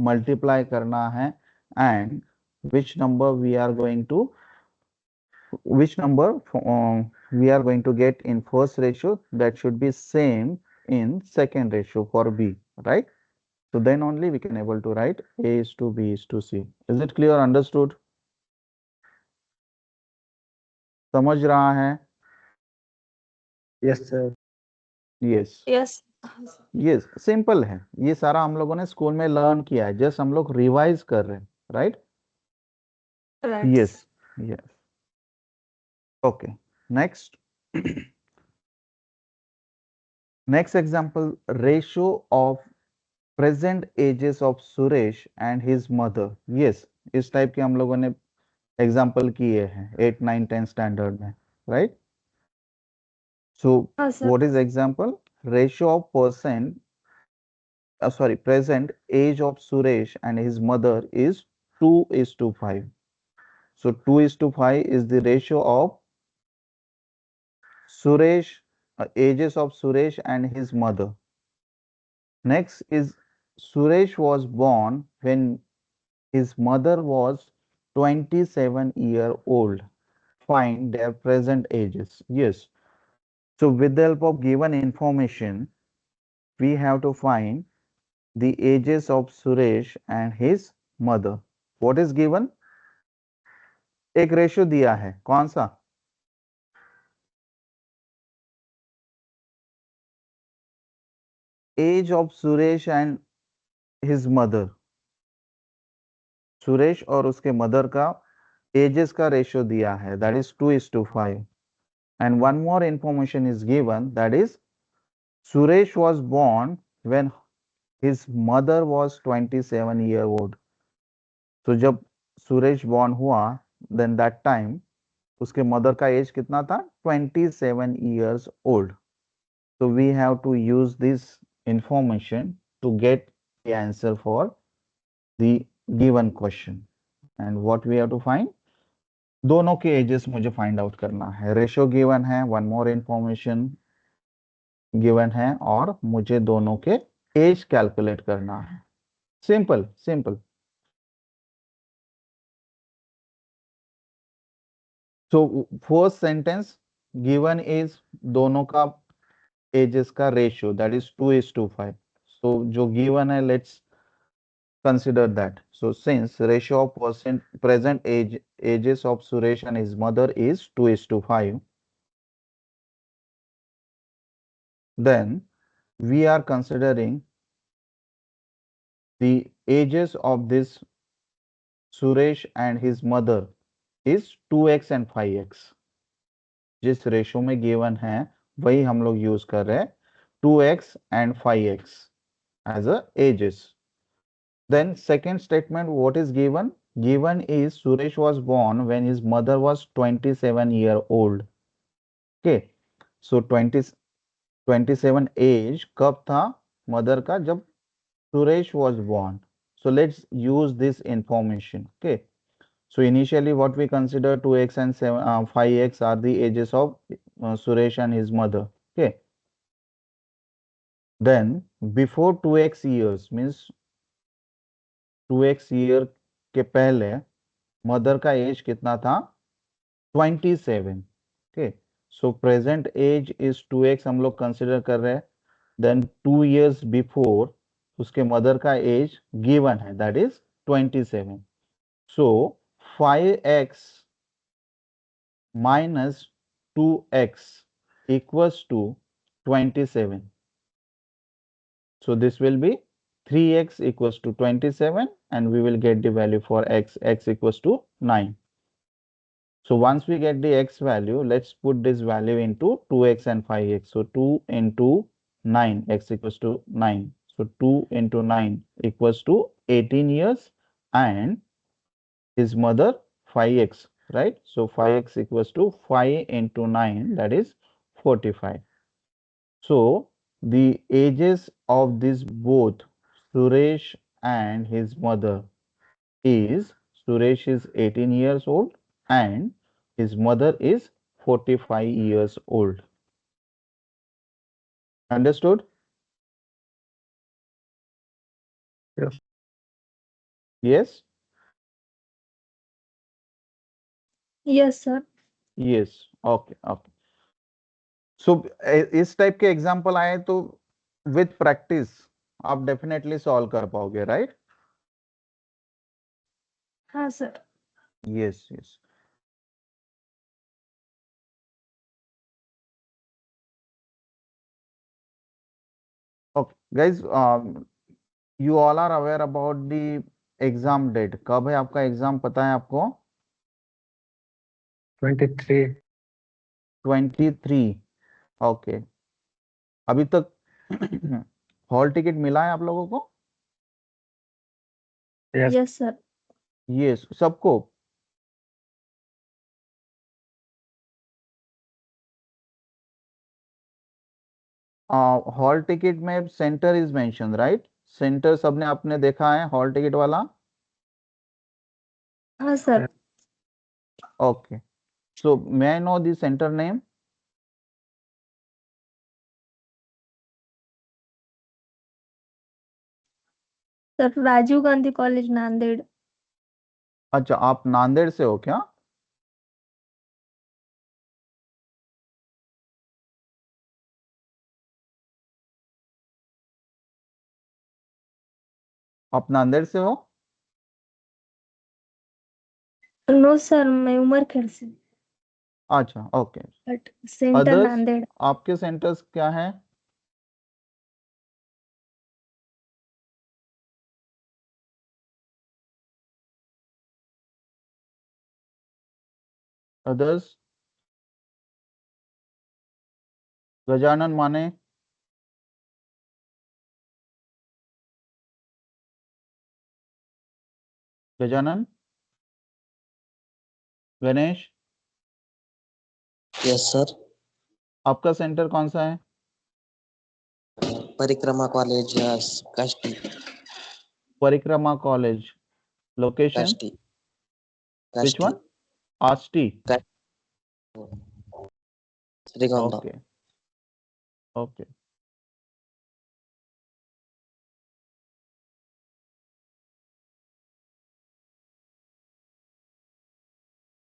multiply करना है and which number we are going to which number we are going to get in first ratio, that should be same in second ratio for b, right? So then only we can able to write a is to b is to c. Is it clear, understood? समझ रहा है? Yes, sir. Yes. Yes. Yes simple है, ये सारा हम लोगों ने school में लर्न किया है, जस्ट हम लोग रिवाइज कर रहे हैं, right? Right. Yes yes okay next next example, ratio of present ages of Suresh and his mother. Yes, इस टाइप के हम लोगों ने एग्जांपल किए हैं 8, 9, 10 स्टैंडर्ड में, राइट? सो हाँ sir. What is example? Ratio of percent present age of Suresh and his mother is 2 is to 5. So 2 is to 5 is the ratio of Suresh, ages of Suresh and his mother. Next is Suresh was born when his mother was 27-year old. Find their present ages. Yes. So with the help of given information, we have to find the ages of Suresh and his mother. What is given? एक ratio दिया है, कौन सा? Age of Suresh and his mother. Suresh और उसके mother का ages का ratio दिया है, that is 2:5. And one more information is given, that is Suresh was born when his mother was 27 year old. तो जब सुरेश बॉर्न हुआ, देन दैट टाइम उसके मदर का एज कितना था? 27 years old. So we have to use this information to get the answer for the given question. And what we have to find? दोनों के edges मुझे फाइंड आउट करना है. Ratio given है, वन मोर इंफॉर्मेशन गिवन है, और मुझे दोनों के एज कैलकुलेट करना है. Simple simple. So first sentence given is दोनों का एजेस का रेशियो, दैट इज 2:5. सो जो गिवन है, let's consider that. So since ratio of present ages of Suresh and his mother is 2:5, then we are considering the ages of this Suresh and his mother is 2x and 5x. जिस ratio में given है वही हम लोग use कर रहे हैं, 2x and 5x as a ages. Then second statement, what is given? Given is Suresh was born when his mother was 27-year old. Okay, so 27 age कब था मदर का? जब Suresh was born. So let's use this information. Okay, so initially what we consider 2x and 5x are the ages of Suresh and his mother. Okay, then before 2x years means 2x year के पहले mother का age कितना था? 27. Okay, so present age is 2x हम लोग consider कर रहे हैं. देन 2 years बिफोर उसके मदर का एज गिवन है, that is 27. So 5x minus 2x equals to 27. So this will be 3x equals to 27, and we will get the value for x equals to 9. So once we get the x value, let's put this value into 2x and 5x. So 2 into 9, x equals to 9. So 2 into 9 equals to 18 years, and his mother 5x, right? So 5x equals to 5 into 9, that is 45. So the ages of these both Suresh and his mother is, Suresh is 18 years old and his mother is 45 years old. Understood? Yes. Yes? Yes, sir. Yes. Okay. Okay. So इस type के example आए तो with practice आप definitely solve कर पाओगे, right? हाँ sir. Yes yes. Okay, guys, you all are aware about the exam date. कब है आपका एग्जाम, पता है आपको? 23. 23. ओके, अभी तक हॉल टिकट मिला है आप लोगों को? Yes. Yes, sir. यस, सबको. हॉल टिकट में centre is mention, right? Centre सबने आपने देखा है हॉल टिकट वाला? हाँ sir. Okay, so may I know the centre name? Sir Rajiv Gandhi college Nanded. अच्छा, आप नांदेड़ से हो क्या? आप नांदेड़ से हो? नो सर, मैं उमरखेड़ से, अच्छा, okay. But centre others, Nanded. आपके सेंटर्स क्या हैं? Others, Gajanan Mane, Gajanan, Ganesh, yes sir. आपका सेंटर कौन सा है? Parikrama college Kashti. Parikrama college, location Kashti which Kashti one? Ashti. Shrigonda. Okay, okay.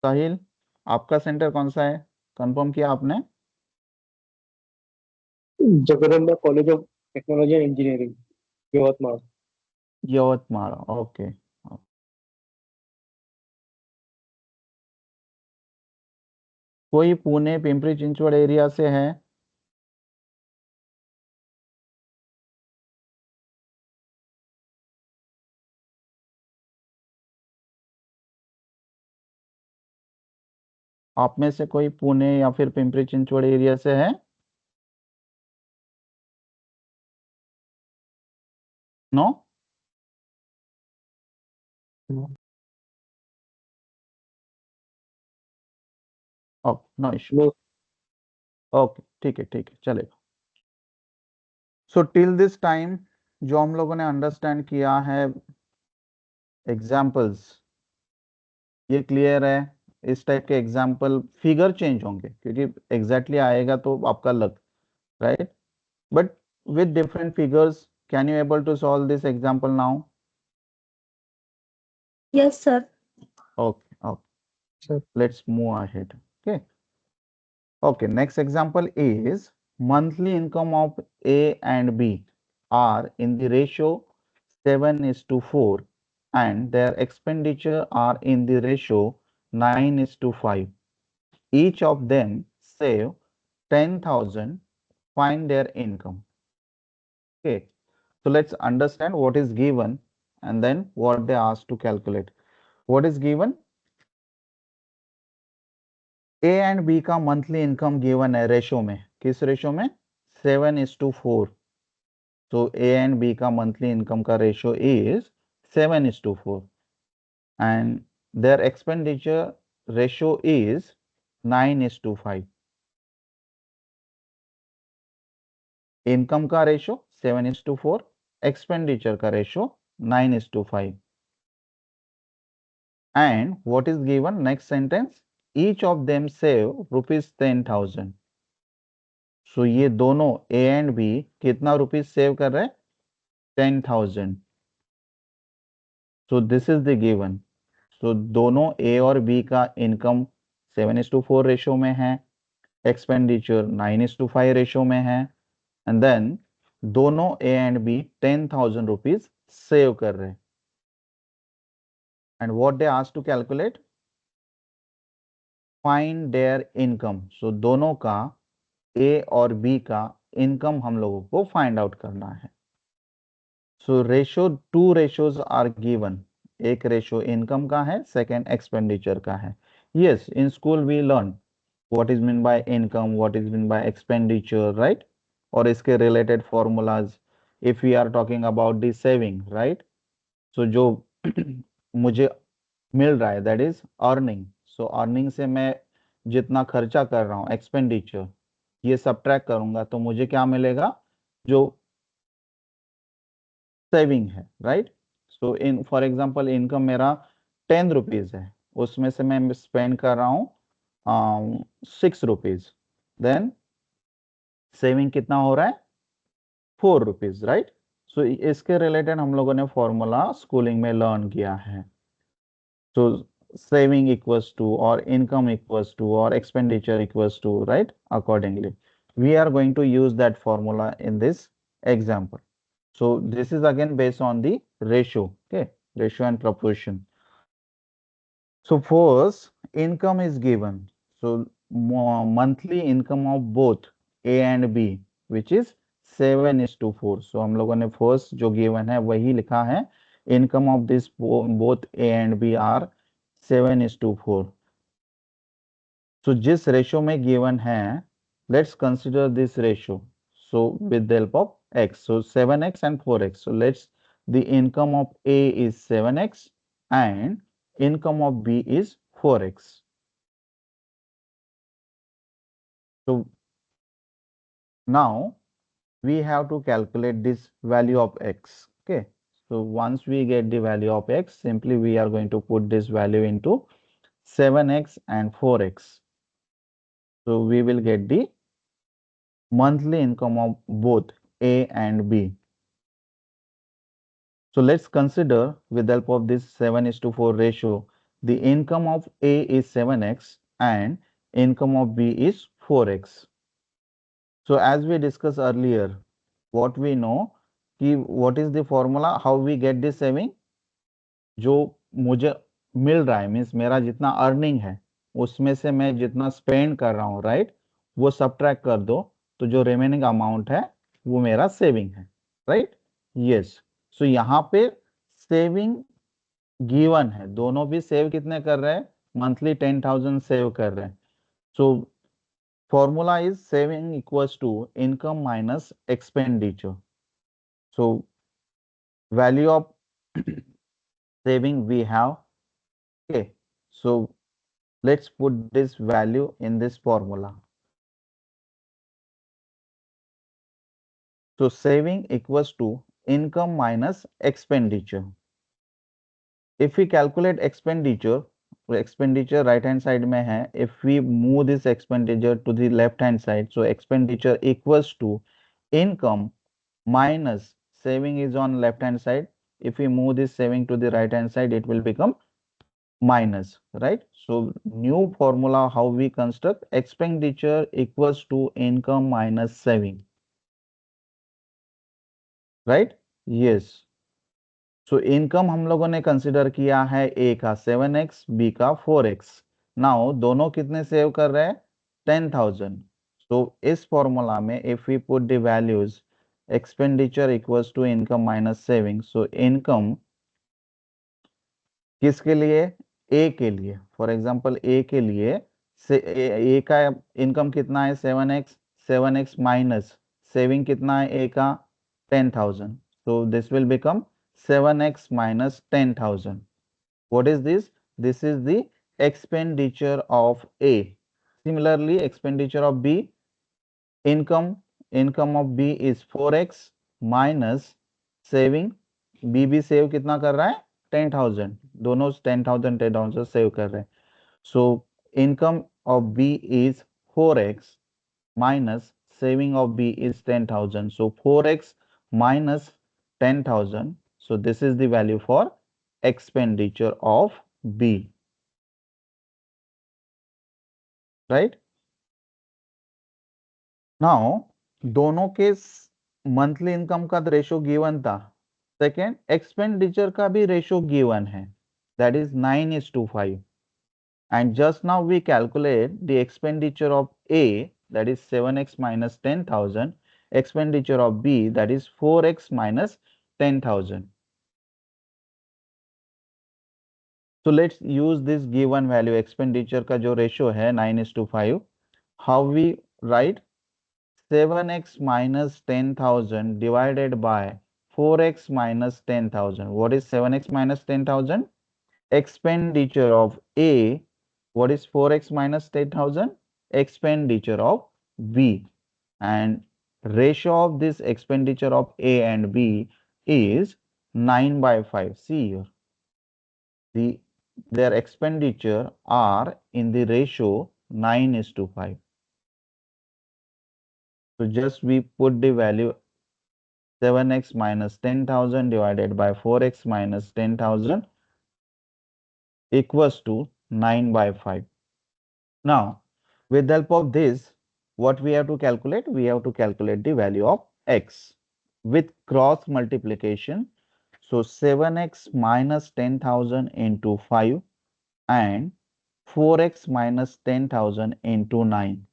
Sahil, आपका सेंटर कौन सा है? कंफर्म किया आपने? Jagdamba college of technology and engineering, Yavatmal. Yavatmal, okay. कोई पुणे पिंपरी चिंचवड़ एरिया से है? आप में से कोई पुणे या फिर पिंपरी चिंचवड़ एरिया से है? No? Okay, no issue. No. Okay, ठीक है, ठीक है, चलेगा। सो टिल दिस टाइम जो हम लोगों ने अंडरस्टैंड किया है एग्जाम्पल्स, ये क्लियर है? इस टाइप के एग्जाम्पल फिगर चेंज होंगे क्योंकि एग्जैक्टली आएगा तो आपका luck, right? But with different figures, can you able to solve this example now? Yes sir. Okay, okay. Sir. Let's move ahead. Okay. Okay, next example is monthly income of A and B are in the ratio 7:4 and their expenditure are in the ratio 9:5. Each of them save 10,000, find their income. Okay, so let's understand what is given and then what they asked to calculate. What is given? A and B का monthly income given है ratio में। किस ratio में? 7:4। तो A and B का monthly income का ratio is 7:4 and their expenditure ratio is 9:5। Income का ratio 7:4, expenditure का ratio 9:5 and what is given next sentence? Each of them save rupees 10,000। सो ये दोनों ए एंड बी कितना रुपीज सेव कर रहे हैं? 10,000। So this is the given. So दोनों ए और बी का इनकम 7:4 रेशो में है, एक्सपेंडिचर 9:5 रेशो में है एंड देन दोनों A and B 10,000 rupees save कर रहे हैं and what they asked to calculate? Find their income. So दोनों का ए और बी का इनकम हम लोगों को फाइंड आउट करना है। So ratio, two ratios are given. एक रेशो इनकम का है, सेकेंड एक्सपेंडिचर का है। Yes, in school we learn what is mean by income, what is mean by expenditure, right? और इसके related formulas, if we are talking about the saving, right? So जो मुझे मिल रहा है that is earning. So earning से मैं जितना खर्चा कर रहा हूँ, एक्सपेंडिचर, ये सब्ट्रैक्ट करूंगा तो मुझे क्या मिलेगा? जो सेविंग है, right? So in for example income मेरा 10 रुपीज है, उसमें से मैं स्पेंड कर रहा हूँ 6 रुपीज, देन सेविंग कितना हो रहा है? 4 रुपीज, राइट? सो इसके रिलेटेड हम लोगों ने फॉर्मूला स्कूलिंग में लर्न किया है। So saving equals to or income equals to or expenditure equals to, right? Accordingly, we are going to use that formula in this example. So this is again based on the ratio, okay? Ratio and proportion. So first, income is given. So monthly income of both A and B, which is 7:4. So हम लोगों ने first जो given है वही लिखा है. Income of this both A and B are 7:4. So जिस ratio में given है, let's consider this ratio. So with the help of x, so 7x and 4x. So the income of A is 7x and income of B is 4x. So now we have to calculate this value of x. Okay. So once we get the value of x, simply we are going to put this value into 7x and 4x. So we will get the monthly income of both A and B. So let's consider with the help of this 7:4 ratio, the income of A is 7x and income of B is 4x. So as we discussed earlier, what we know कि what is the formula, how we get this saving, जो मुझे मिल रहा है means मेरा जितना earning है उसमें से मैं जितना स्पेंड कर रहा हूँ, राइट, वो सब्ट्रैक्ट कर दो तो जो रिमेनिंग अमाउंट है वो मेरा सेविंग है, राइट। यस, सो यहाँ पे सेविंग गिवन है, दोनों भी सेव कितने कर रहे हैं, मंथली 10,000 सेव कर रहे हैं। So formula is saving equals to income minus expenditure. So value of saving we have, okay, so let's put this value in this formula. So saving equals to income minus expenditure. If we calculate expenditure, expenditure right hand side में है, if we move this expenditure to the left hand side, so expenditure equals to income minus saving is on left hand side. If we move this saving to the right hand side, it will become minus, right? So new formula, how we construct expenditure equals to income minus saving, right? Yes, so income हम लोगों ने consider किया है A का 7x, B का 4x. Now दोनों कितने save कर रहे हैं, 10,000. so इस फॉर्मूला में if we put the values, expenditure equals to income minus saving, so income किसके लिए, ए के लिए, फॉर एग्जांपल ए के लिए से ए का इनकम कितना है 7x, 7x माइनस सेविंग कितना है ए का 10,000, so this will become 7x minus 10,000. what is this, this is the expenditure of A. similarly expenditure of B, income of B is 4x minus saving, B भी save कितना कर रहा है 10,000, दोनों 10,000 10,000 save कर रहे हैं. so income of B is 4x minus saving of B is 10,000, so 4x minus 10,000, so this is the value for expenditure of B, right? Now दोनों के मंथली इनकम का रेशो गिवन था, सेकेंड एक्सपेंडिचर का भी ratio given है, that is 9:5, and just now we calculate the expenditure of A, that is 7x minus 10,000, expenditure of B, that is 4x minus 10,000. so let's use this given value, expenditure का जो ratio है 9:5, how we write 7x minus 10,000 divided by 4x minus 10,000. What is 7x minus 10,000? Expenditure of A. What is 4x minus 10,000? Expenditure of B. And ratio of this expenditure of A and B is 9/5. See here. Their expenditure are in the ratio 9:5. So just we put the value 7x minus 10,000 divided by 4x minus 10,000 equals to 9 by 5. Now, with the help of this, what we have to calculate? We have to calculate the value of x with cross multiplication. So, 7x minus 10,000 into 5 and 4x minus 10,000 into 9.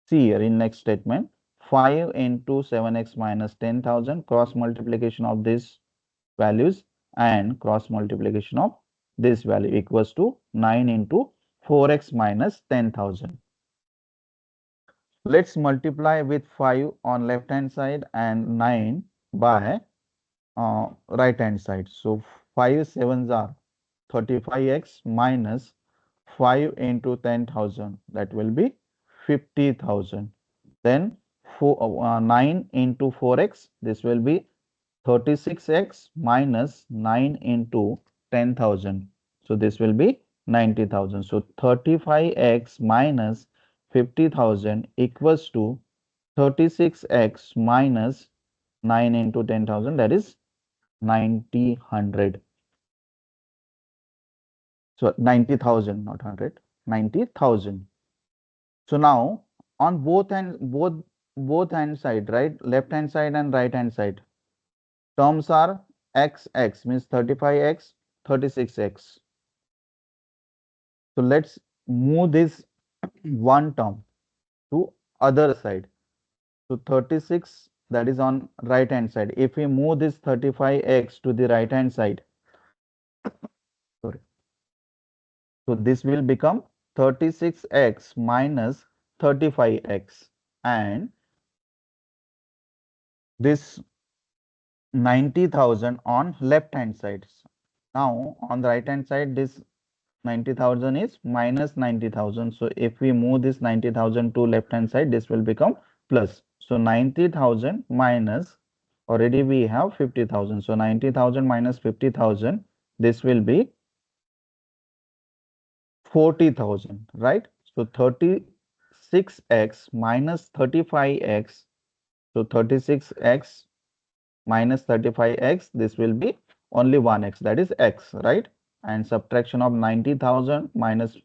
See here in next statement, 5 into 7x minus 10,000 cross multiplication of these values and cross multiplication of this value equals to 9 into 4x minus 10,000. Let's multiply with 5 on left hand side and 9 by right hand side. So 5 sevens are 35x minus 5 into 10,000, that will be 50,000. Then 9 into 4x, this will be 36x minus 9 into 10,000. So this will be 90,000. So 35x minus 50,000 equals to 36x minus 9 into 10,000, that is 90,000. So 90,000, not 100, 90,000. So now on both hand side, right, left hand side and right hand side, terms are x means 35x, 36x. So let's move this one term to other side. So 36, that is on right hand side. If we move this 35x to the right hand side, sorry, so this will become 36x minus 35x, and this 90,000 on left hand side. Now on the right hand side, this 90,000 is minus 90,000. So if we move this 90,000 to left hand side, this will become plus. So 90,000 minus, already we have 50,000. So 90,000 minus 50,000, this will be 40,000, right? So 36x minus 35x. So 36x minus 35x, this will be only 1x, that is x, right? And subtraction of 90,000 minus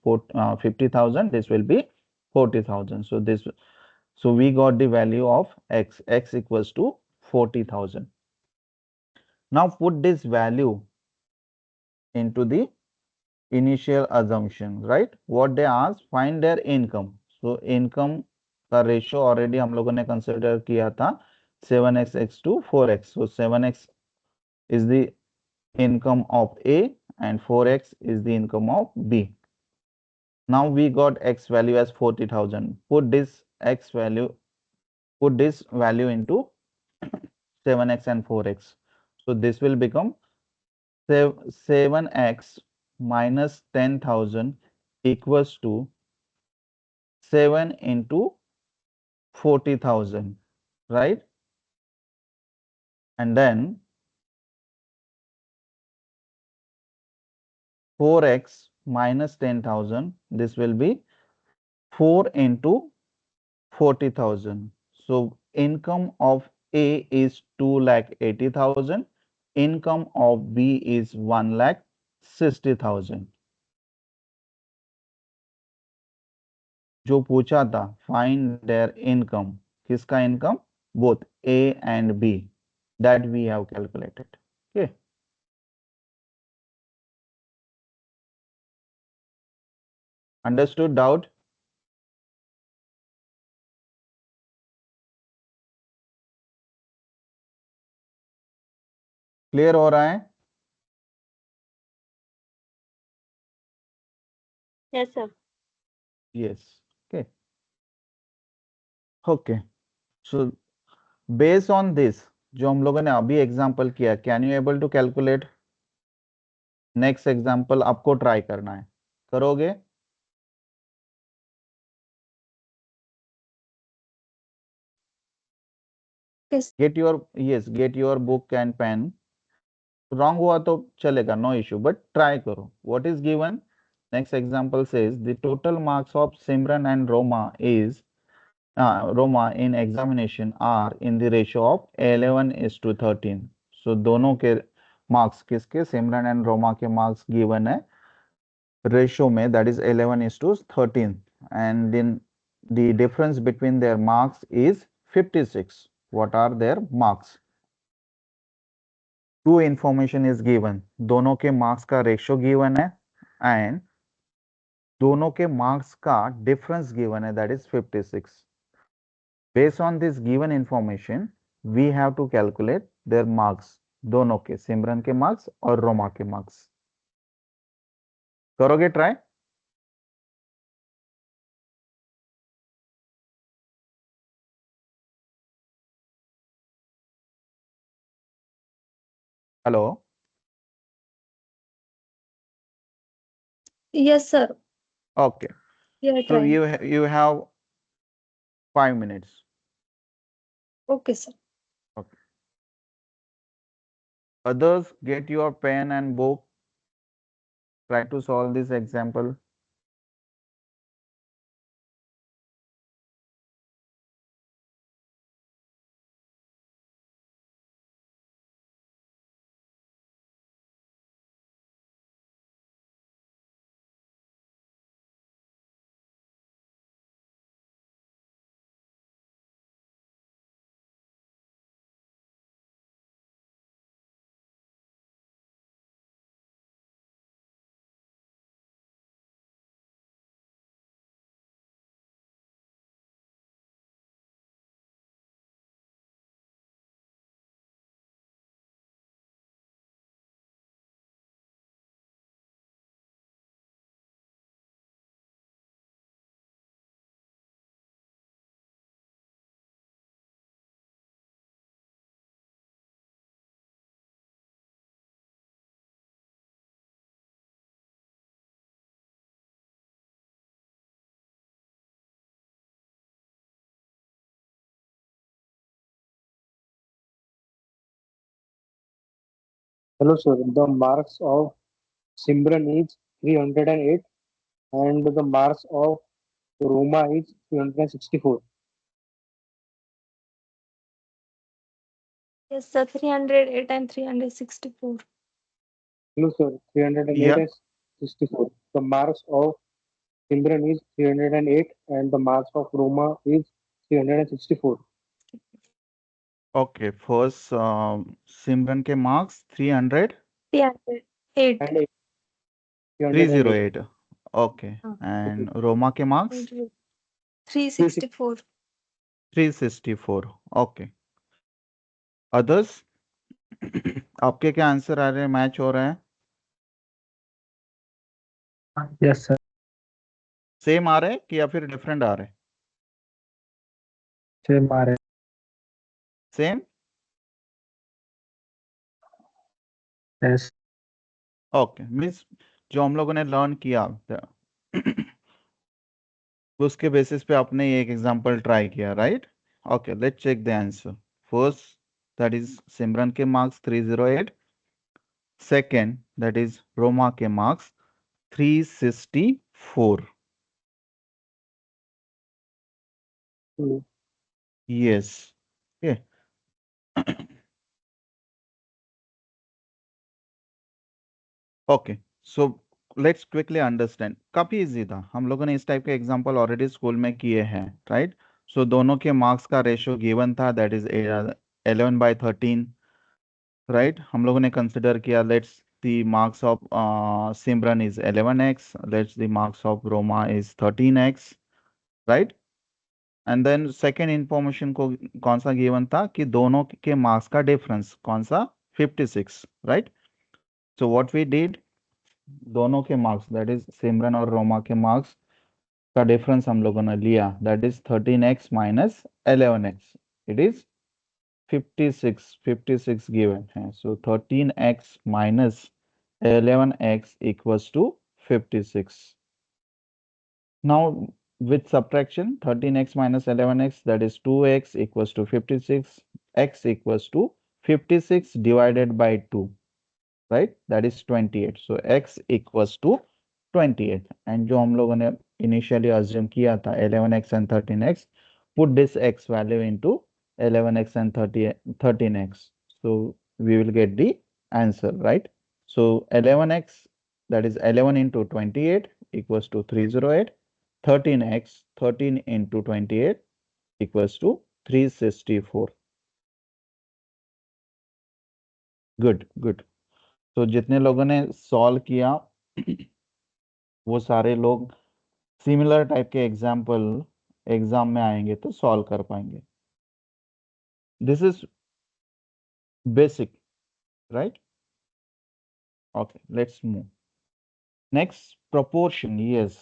50,000, this will be 40,000. So so we got the value of x equals to 40,000. Now put this value into the initial assumption, right? What they ask, find their income. So income का ratio already हम लोगों ने consider किया था 7x x to 4x. So 7x is the income of A and 4x is the income of B. Now we got x value as 40,000. Put this value into 7x and 4x. So this will become 7x minus 10,000 equals to 7 into 40,000, right? And then 4x minus 10,000, this will be 4 into 40,000. So income of A is 2,80,000. Income of B is 1,60,000. जो पूछा था, find their income. किसका income? Both A and B. That we have calculated. Okay. Understood? Doubt? Clear हो रहा है? Yes, sir. Yes. Okay. Okay. So based on this, जो हम लोगों ने अभी एग्जांपल किया, can you able to calculate? Next example आपको ट्राई करना है, करोगे? Yes. Get your book and pen. Wrong हुआ तो चलेगा, नो इश्यू, बट ट्राई करो. What is given? Next example says the total marks of Simran and Roma is Roma in examination are in the ratio of 11:13. So दोनों के marks किसके सिमरन and Roma के marks given है ratio में, that is 11:13, and then the difference between their marks is 56. What are their marks? Two information is given. दोनों के marks का ratio given है and दोनों के marks का difference given है, that is 56. Based on this given information, we have to calculate their marks. दोनों के सिमरन के marks और रोमा के marks. करोगे try? Hello. Yes, sir. Okay. We are So trying. you have 5 minutes. Okay, sir. Okay. Others, get your pen and book. Try to solve this example. Hello, sir. The marks of Simran is 308 and the marks of Roma is 364. Yes, sir. 308 and 364. Hello, sir. 308 Yeah. and 64. The marks of Simran is 308 and the marks of Roma is 364. Okay. First, सिमरन के marks 300. 308. And 308. 308. Okay. हाँ, And Roma के marks 364. 364. Okay. Others, आपके क्या answer आ रहे हैं, match हो रहे हैं? Yes sir. सेम आ रहे हैं कि या फिर डिफरेंट आ रहे हैं? सेम आ रहे हैं. सेम. यस. ओके. मीन्स जो हम लोगों ने लर्न किया उसके बेसिस पे आपने ये एक एग्जांपल ट्राई किया, right? Okay, let's check the answer. First, that is Simran के marks 308. Second, that is Roma के marks 364. Yes. Okay, so let's quickly understand. काफी इजी था, हम लोगों ने इस टाइप के एग्जांपल ऑलरेडी स्कूल में किए हैं, राइट? सो दोनों के मार्क्स का रेशियो गिवन था, दैट इज 11/13, राइट? हम लोगों ने कंसिडर किया, let's the marks of Simran is 11x, let's the marks of Roma is 13x, right? And then second information को कौन सा गिवन था कि दोनों के मार्क्स का डिफरेंस कौन सा, 56, right? So what we did, दोनों के मार्क्स दैट इज सिमरन और रोमा के मार्क्स का डिफरेंस हम लोगों ने लिया, that is 13x minus 11x. It is 56 given है. So 13x minus 11x equals to 56. Now with subtraction, 13x minus 11x, that is 2x equals to 56. X equals to 56 divided by 2, right? That is 28. So x equals to 28. And जो हम लोगों ने initially assume किया था 11x and 13x, put this x value into 11x and 13x. So we will get the answer, right? So 11x, that is 11 into 28 equals to 308. 13x, 13 into 28 equals to 364. Good good. तो जितने लोगों ने solve किया वो सारे लोग similar type के example exam में आएंगे तो सॉल्व कर पाएंगे। This is basic, right? Okay, let's move next. Proportion, yes.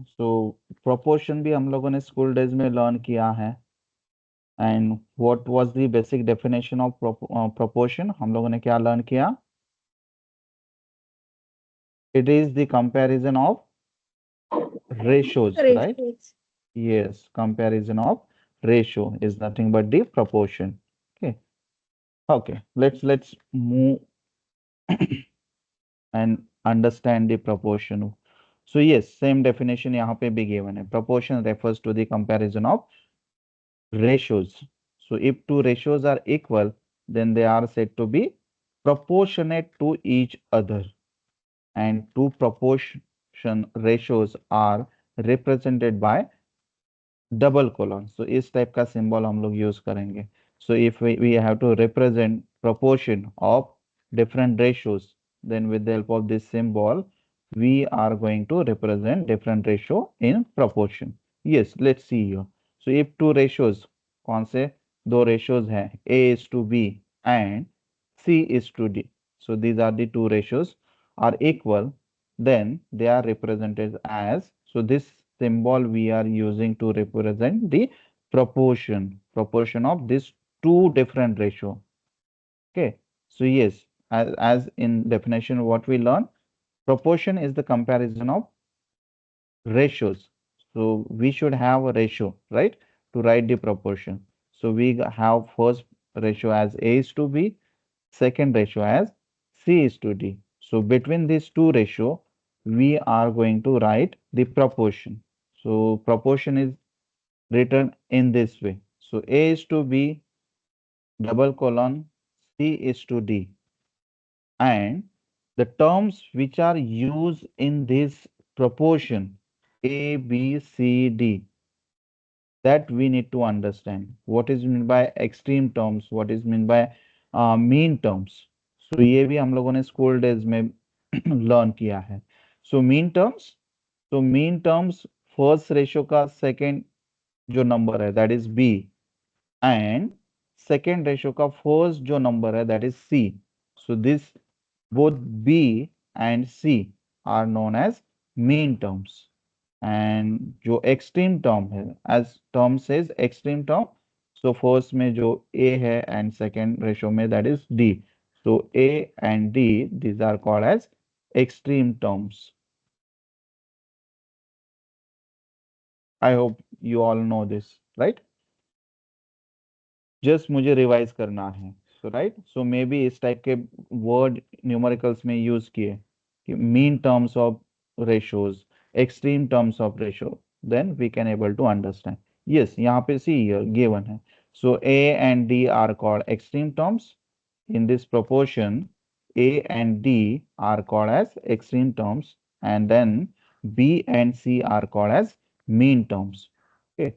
So proportion भी हम लोगों ने स्कूल डेज में लर्न किया है। And what was the basic definition of proportion? हम लोगों ने क्या लर्न किया? It is the comparison of ratios, right? Ratios. Yes, comparison of ratio is nothing but the proportion. Okay. Okay, let's move and understand the proportion. So yes, same definition यहाँ पे भी given है. Proportion refers to the comparison of ratios. So if two ratios are equal, then they are said to be proportionate to each other. And two proportion ratios are represented by double colon. So इस type का symbol हम लोग use करेंगे। So if we have to represent proportion of different ratios, then with the help of this symbol we are going to represent different ratio in proportion. Yes, let's see here. So if two ratios, कौन से दो ratios हैं? A is to B and C is to D. So these are the two ratios are equal, then they are represented as, so this symbol we are using to represent the proportion of these two different ratio. Okay, so yes, as in definition what we learn, proportion is the comparison of ratios. So we should have a ratio, right, to write the proportion. So we have first ratio as A is to B, second ratio as C is to D. So between these two ratio, we are going to write the proportion. So proportion is written in this way. So A is to B, double colon, C is to D. And the terms which are used in this proportion, A, B, C, D, that we need to understand. What is meant by extreme terms? What is meant by mean terms? So ये भी हम लोगों ने school days में learn किया है. So mean terms first ratio का second जो नंबर है that is B, and second ratio का first जो नंबर है that is C. So this both B and C are known as mean terms. And जो extreme term है, as term says extreme term, so first में जो A है and second ratio में that is D. So A and D, these are called as extreme terms. I hope you all know this, right? Just मुझे revise करना है. So right, so maybe इस type के word numericals में use किए कि mean terms of ratios, extreme terms of ratio, then we can able to understand. Yes, यहाँ पे see here given है. So A and D are called extreme terms. In this proportion, A and D are called as extreme terms, and then B and C are called as mean terms. Okay.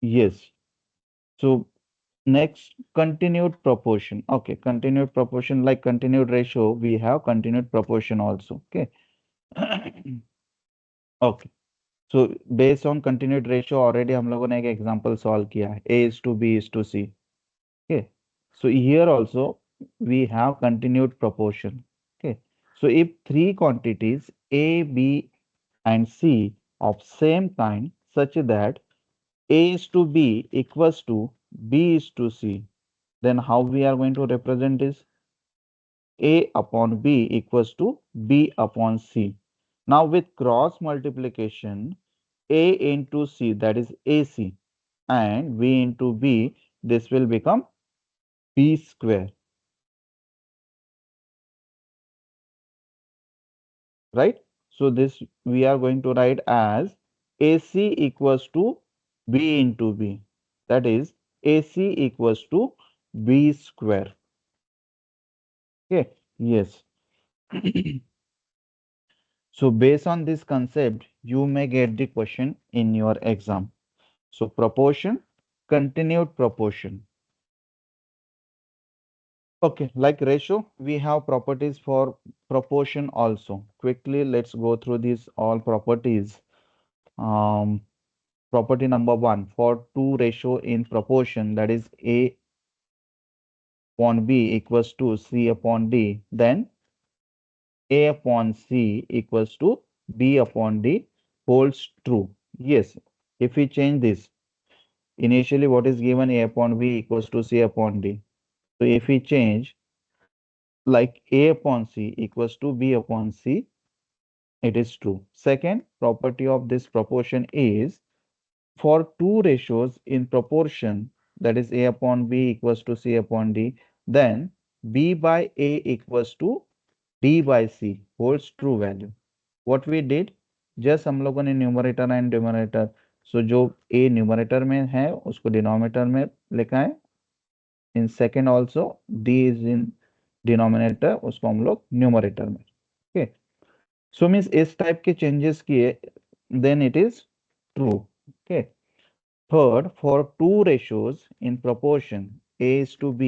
Yes. So next, continued proportion. Okay, continued proportion, like continued ratio, we have continued proportion also. Okay. Okay. So based on continued ratio already हम लोगों ने एक example solve किया है, A is to B is to C. Okay. So here also we have continued proportion. Okay. So if three quantities A, B and C of same kind such that A is to B equals to B is to C, then how we are going to represent this? A upon B equals to B upon C. Now with cross multiplication, A into C, that is AC, and B into B, this will become B square, right? So this we are going to write as AC equals to B into B. That is AC equals to B square. Okay, yes. So based on this concept, you may get the question in your exam. So proportion, continued proportion. Okay, like ratio, we have properties for proportion also. Quickly, let's go through these all properties. Um, Property number one, for two ratio in proportion, that is A upon B equals to C upon D, then A upon C equals to B upon D holds true. Yes, if we change this, initially what is given A upon B equals to C upon D. So if we change like A upon C equals to B upon C, it is true. Second property of this proportion is for two ratios in proportion, that is A upon B equals to C upon D, then B by A equals to D by C holds true value. What we did, just हम लोगों ने numerator and denominator, सो जो A numerator में है उसको denominator में लिखा है, in second also D is in denominator, उसको हम लोग न्यूमरेटर में. ओके, सो मीन्स इस टाइप के चेंजेस किए, then it is true. Okay, third, for two ratios in proportion A is to B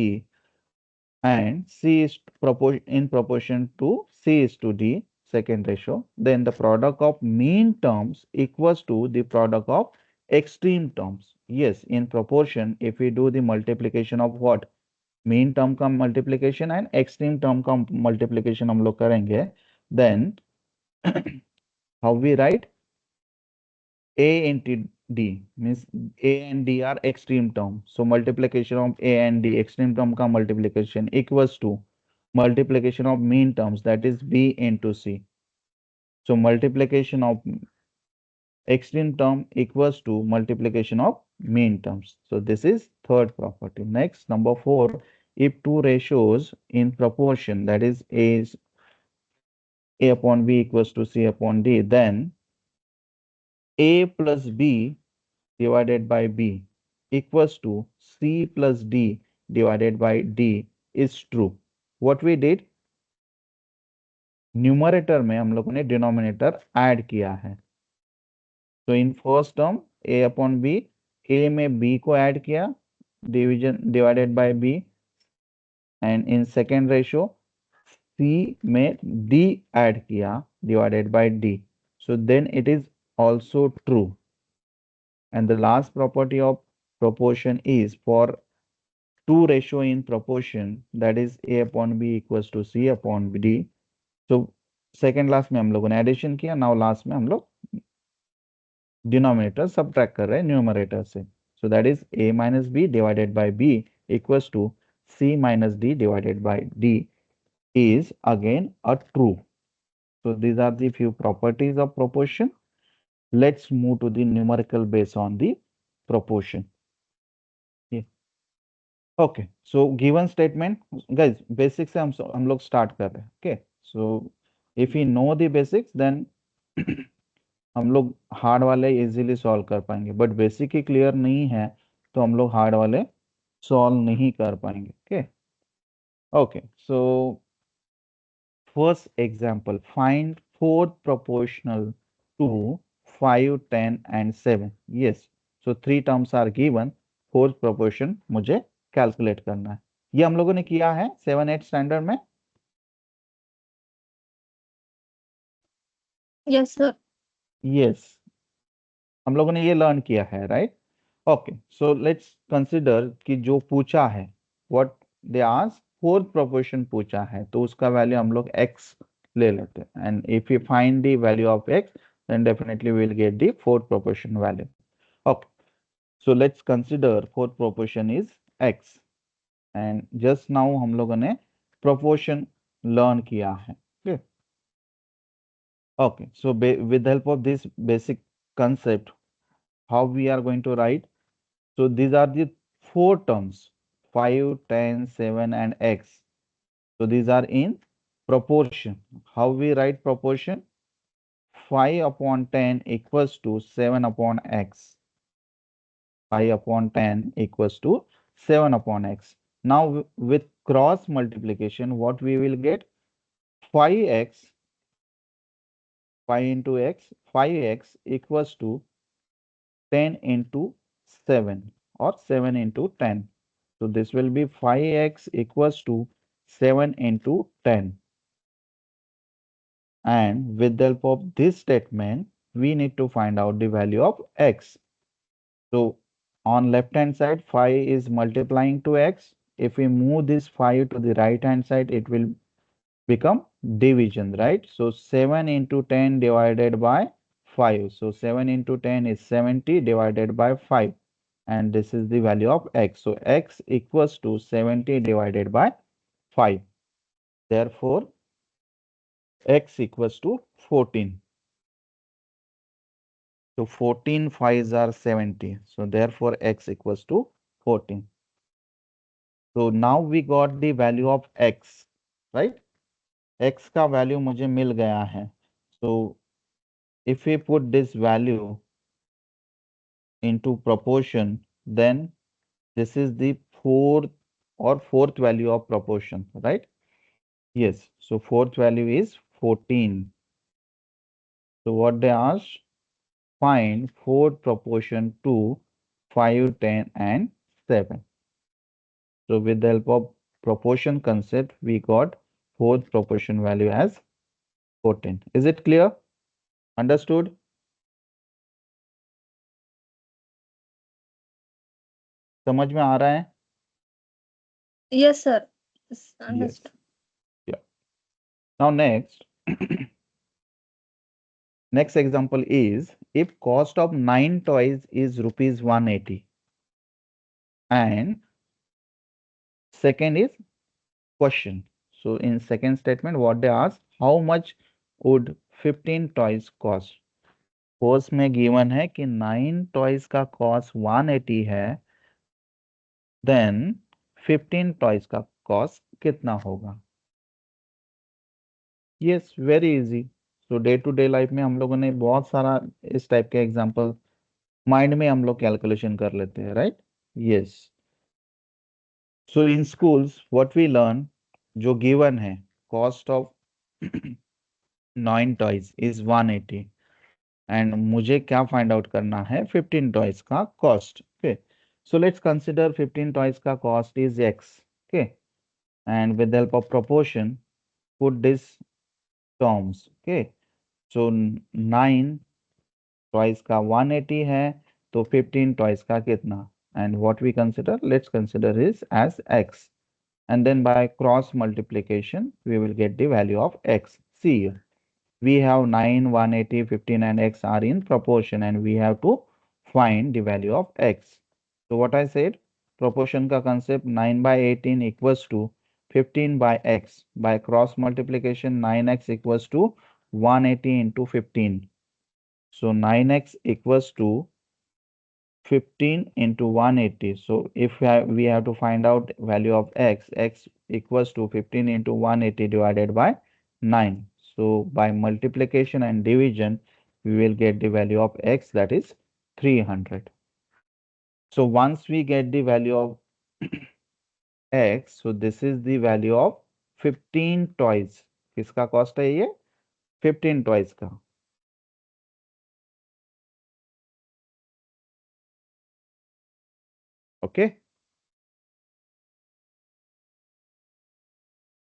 and C is in proportion to C is to D, second ratio, then the product of mean terms equals to the product of extreme terms. Yes, in proportion, if we do the multiplication of what? Mean term का multiplication and extreme term का multiplication हम लोग करेंगे, then how we write? A into D means A and D are extreme term. So multiplication of A and D, extreme term का multiplication equals to multiplication of mean terms, that is B into C. So multiplication of extreme term equals to multiplication of mean terms. So this is third property. Next, number four, if two ratios in proportion, that is A upon B equals to C upon D, then A plus B divided by B equals to C plus D divided by D is true. What we did, numerator में हम लोगों ने denominator add किया है. तो in first term A upon B, A में B को add किया, division divided by B, and in second ratio C में D ऐड किया divided by D. So then it is also true. And the last property of proportion is for two ratio in proportion, that is A upon B equals to C upon D. So second last में हम लोगों ने addition किया, now last में हम लोग denominator subtract कर रहे हैं न्यूमरेटर से. So that is A minus B divided by B equals to C minus D divided by D is again a true. So these are the few properties of proportion. Let's move to the numerical based on the proportion. Okay, so given statement, guys, basics से हम लोग start कर रहे हैं. Okay, so if we know the basics, then हम लोग hard वाले easily solve कर पाएंगे, बट बेसिक ही क्लियर नहीं है तो हम लोग हार्ड वाले सॉल्व नहीं कर पाएंगे. Okay okay, so first example, find fourth proportional to 5, 10 and 7. Yes, so three terms are given, fourth proportion मुझे कैलकुलेट करना है. ये हम लोगों ने किया है 7, 8 स्टैंडर्ड में. Yes, sir. यस, हम लोगों ने ये लर्न किया है, right? Okay, so let's consider कि जो पूछा है, what they ask, fourth proportion पूछा है, तो उसका वैल्यू हम लोग x ले लेते हैं, and if you find the value of x, then definitely we will get the fourth proportion value. Okay, so let's consider fourth proportion is x, and just now हम लोगों ने प्रोपोर्शन लर्न किया है. Okay, so with the help of this basic concept, how we are going to write? So these are the four terms, 5, 10, 7 and x. So these are in proportion. How we write proportion? 5 upon 10 equals to 7 upon x. 5 upon 10 equals to 7 upon x. Now with cross multiplication, what we will get? 5x, 5 into x, 5x equals to 10 into 7 or 7 into 10. So this will be 5x equals to 7 into 10. And with the help of this statement, we need to find out the value of x. So on left hand side, 5 is multiplying to x. If we move this 5 to the right hand side, it will become division, right? So 7 into 10 divided by 5. So 7 into 10 is 70 divided by 5. And this is the value of x. So x equals to 70 divided by 5. Therefore, x equals to 14. So 14 5s are 70. So therefore, x equals to 14. So now we got the value of x, right? x का value मुझे मिल गया है. So if we put this value into proportion, then this is the fourth value of proportion, right? Yes. So fourth value is 14. So what they asked? Find fourth proportion to 5, 10, and 7. So with the help of proportion concept, we got fourth proportion value as 14. Is it clear? Understood? समझ में आ रहा है? Yes, sir. Yes, Yes. understood. Yeah. Now next, next example is if cost of 9 toys is rupees 180 and second is question. So in second statement, what they ask, how much would 15 toys cost? Course में given है कि 9 toys का cost 180 है, then 15 toys का cost कितना होगा? Yes, very easy. So day to day life में हम लोगों ने बहुत सारा इस टाइप के एग्जांपल माइंड में हम लोग कैलकुलेशन कर लेते हैं, right? Yes. So in schools what we learn, जो गिवन है cost of 9 toys is 180 and मुझे क्या फाइंड आउट करना है? 15 टॉयज का cost. Okay, so let's consider 15 toys का cost is x. Okay, and with the help of proportion put this terms. Okay, so 9 toys का 180 है, तो 15 toys का कितना? And what we consider, let's consider is as x, and then by cross multiplication we will get the value of x. See here, we have 9, 180, 15 and x are in proportion and we have to find the value of x. So what I said, proportion का concept 9 by 18 equals to 15 by x. By cross multiplication 9x equals to 180 into 15. So 9x equals to 15 into 180. So if we have to find out value of x, x equals to 15 into 180 divided by 9. So by multiplication and division, we will get the value of x, that is 300. So once we get the value of x, so this is the value of 15 toys. किसका cost है ये? 15 toys का. Okay.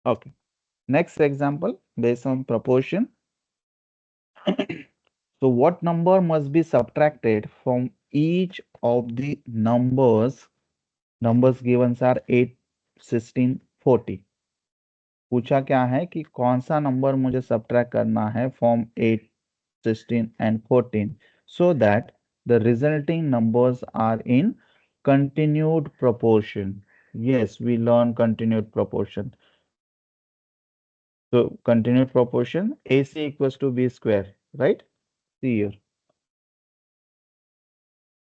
Okay. Next example based on proportion. So what number must be subtracted from each of the numbers? Numbers given are 8, 16, 40. पूछा क्या है कि कौन सा नंबर मुझे सब्ट्रैक्ट करना है from 8, 16 and 14 so that the resulting numbers are in continued proportion. Yes, we learn continued proportion. So continued proportion, AC equals to B square, right? See here.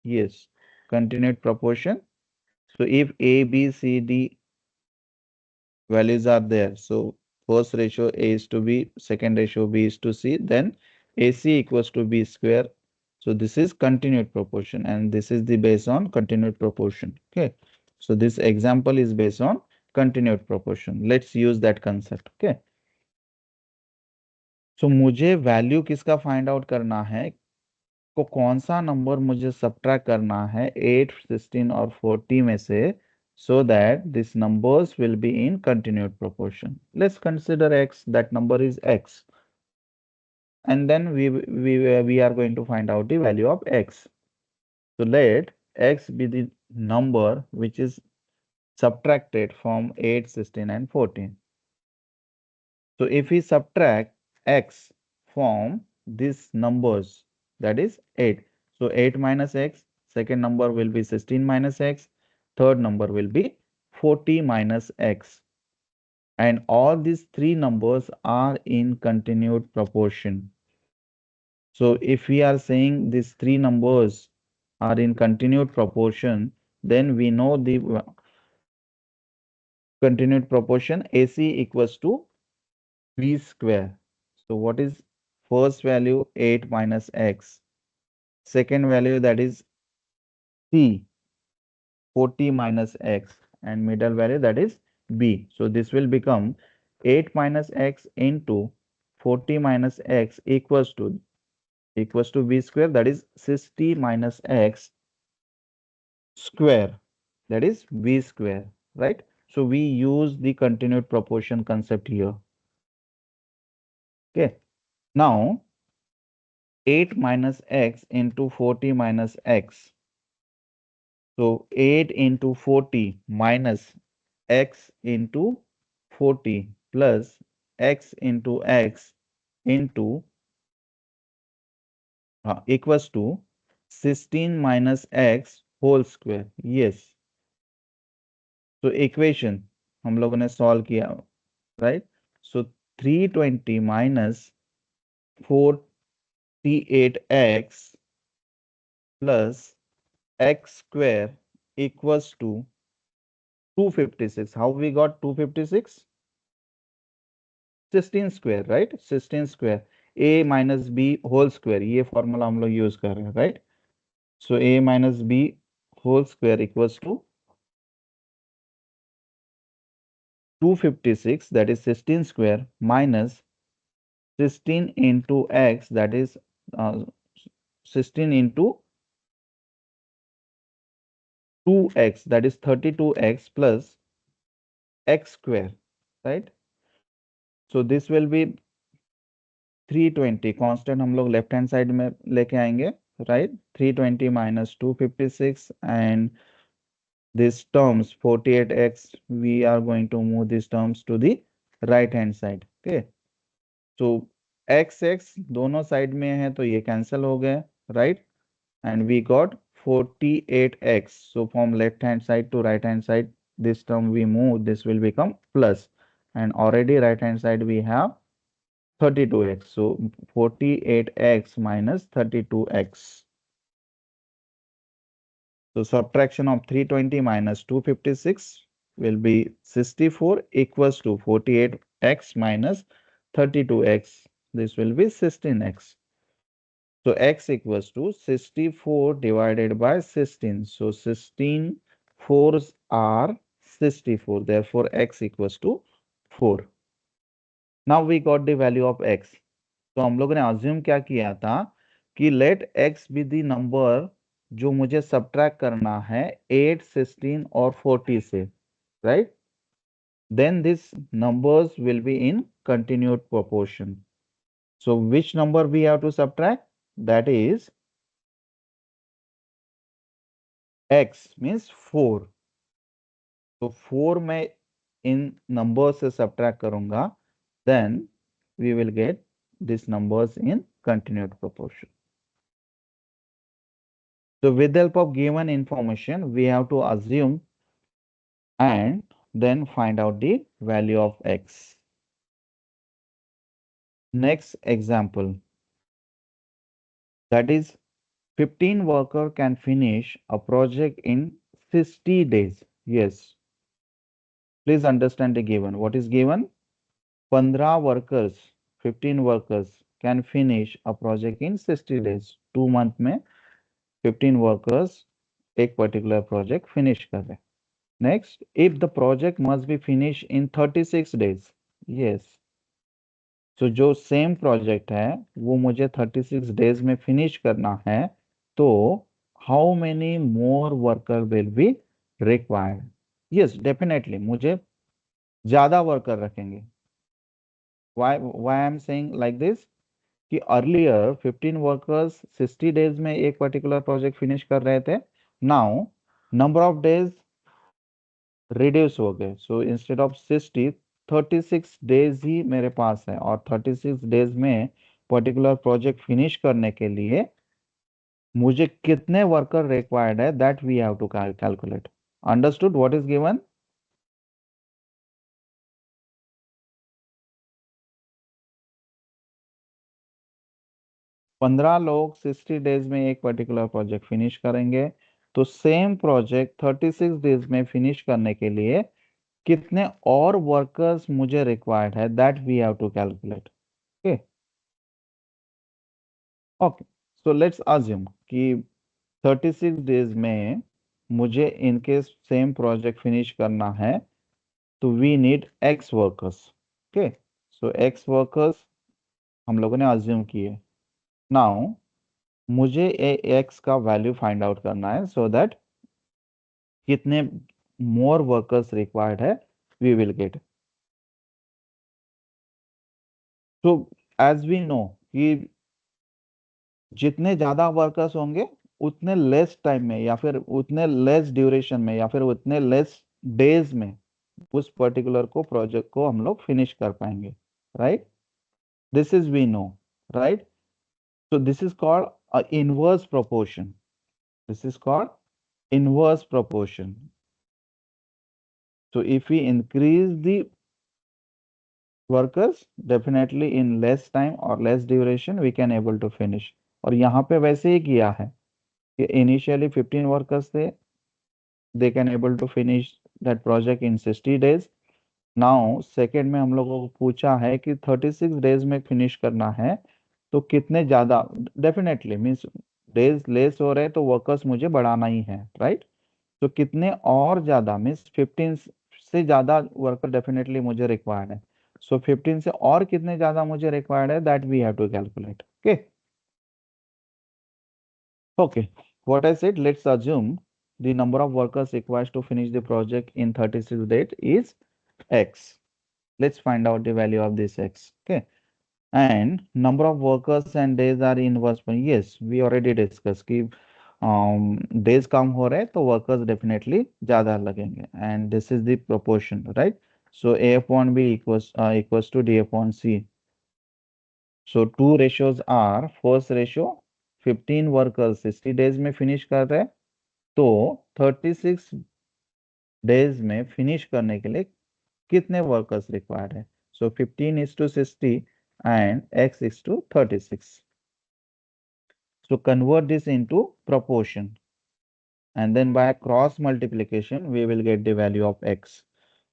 Yes, continued proportion. So if A, B, C, D values are there, so first ratio A is to B, second ratio B is to C, then AC equals to B square. So this is continued proportion and this is the based on continued proportion. Okay. So this example is based on continued proportion. Let's use that concept. Okay. So मुझे value किसका find out करना है, को कौन सा number मुझे subtract करना है 8, 16 और 40 में से, so that this numbers will be in continued proportion. Let's consider x, that number is x, and then we are going to find out the value of x. So let x be the number which is subtracted from 8, 16 and 14. So if we subtract x from these numbers, that is 8. So 8 minus x, second number will be 16 minus x, third number will be 40 minus x. And all these three numbers are in continued proportion. So if we are saying these three numbers are in continued proportion, then we know the continued proportion AC equals to V square. So what is first value? 8 minus x. Second value, that is C, 40 minus x, and middle value, that is B. So this will become 8 minus x into 40 minus x equals to V square, that is 60 minus x square, that is V square, right? So we use the continued proportion concept here. Okay. Now 8 minus x into 40 minus x. So 8 into 40 minus x into 40 plus x into x into equals to 16 minus x whole square. Yes. So equation हम लोगों ने solve किया, right? So 320 minus 48x plus x square equals to 256. How we got 256? 16 square, right? 16 square. A minus B whole square. ये formula हम लोग use कर रहे हैं, right? So A minus B whole square equals to 256, that is 16 square, minus 16 into x, that is 16 into 2x, that is 32x plus x square, right? So this will be 320. Constant हम लोग left hand side में लेके आएंगे, right? 320 minus 256, and these terms 48x, we are going to move these terms to the right hand side. Okay, so x दोनों side में है तो ये कैंसिल हो गए, right? And we got 48x. So from left hand side to right hand side, this term we move, this will become plus, and already right hand side we have 32x. So 48x minus 32x. So subtraction of 320 minus 256 will be 64 equals to 48x minus 32x. This will be 16x. So x equals to 64 divided by 16. So 16 fours are 64. Therefore, x equals to 4. Now we got the value of x. तो हम लोगों ने assume क्या किया था कि let x be the number जो मुझे सब्ट्रैक्ट करना है 8, 16 और 40 से, right? Then these numbers will be in continued proportion. So which number we have to subtract? That is x means 4. तो 4 मैं इन नंबर से सब्ट्रैक्ट करूंगा, then we will get these numbers in continued proportion. So with the help of given information, we have to assume and then find out the value of x. Next example, that is 15 worker can finish a project in 60 days. Yes. Please understand the given. What is given? 15 workers, 15 workers can finish a project in 60 days. 2 month में 15 workers एक particular project finish कर रहे हैं. Next, if the project must be finished in 36 days. Yes. So जो same project है वो मुझे 36 days में फिनिश करना है, तो how many more worker will be required? Yes, definitely मुझे ज्यादा वर्कर रखेंगे. Why I am saying like this कि अर्लियर 15 वर्कर्स 60 डेज में एक पर्टिकुलर प्रोजेक्ट फिनिश कर रहे थे. Now number of days reduce हो गए. सो इंस्टेड ऑफ 60, 36 डेज ही मेरे पास है, और 36 डेज में पर्टिकुलर प्रोजेक्ट फिनिश करने के लिए मुझे कितने वर्कर रिक्वायर्ड है, that we have to calculate. Understood what is given? पंद्रह लोग 60 डेज में एक पर्टिकुलर प्रोजेक्ट फिनिश करेंगे, तो सेम प्रोजेक्ट 36 डेज में फिनिश करने के लिए कितने और वर्कर्स मुझे रिक्वायर्ड है, that we have to calculate. Okay okay, so let's assume कि 36 डेज में मुझे इनके सेम प्रोजेक्ट फिनिश करना है, तो we need X workers. Okay, so X workers हम लोगों ने अज्यूम किए. नाउ मुझे एक्स का वैल्यू फाइंड आउट करना है, सो दैट कितने मोर वर्कर्स रिक्वायर्ड है we will get. So as we know कि जितने ज्यादा वर्कर्स होंगे उतने लेस टाइम में, या फिर उतने लेस ड्यूरेशन में, या फिर उतने लेस डेज में उस पर्टिकुलर को प्रोजेक्ट को हम लोग फिनिश कर पाएंगे. Right, this is we know. Right, so this is called a inverse proportion. This is called inverse proportion. So if we increase the workers, definitely in less time or less duration we can able to finish. और यहाँ पे वैसे ही किया है कि initially 15 workers थे, they can able to finish that project in 60 days. Now second में हम लोगों को पूछा है कि 36 days में finish करना है, तो कितने ज्यादा, डेफिनेटली मीन्स डेज लेस हो रहे तो वर्कर्स मुझे बढ़ाना ही है. राइट, तो कितने और ज्यादा मीन्स 15 से ज्यादा वर्कर डेफिनेटली मुझे रिक्वायर्ड है. सो 15 से और कितने ज्यादा मुझे रिक्वायर्ड है, that we have to calculate. Okay okay, what I said, let's assume the number of workers required to finish the project in 36 days is x. Let's find out the value of this x. Okay, and number of workers and days are inverse. Yes, we already discussed कि days कम हो रहे तो workers definitely ज़्यादा लगेंगे, and this is the proportion, right? So a upon b equals to d upon c. So two ratios are, first ratio 15 workers 60 days में finish कर रहे, तो 36 डेज में फिनिश करने के लिए कितने वर्कर्स रिक्वायर्ड है. सो 15:60 and x is to 36. So convert this into proportion, and then by cross multiplication we will get the value of x.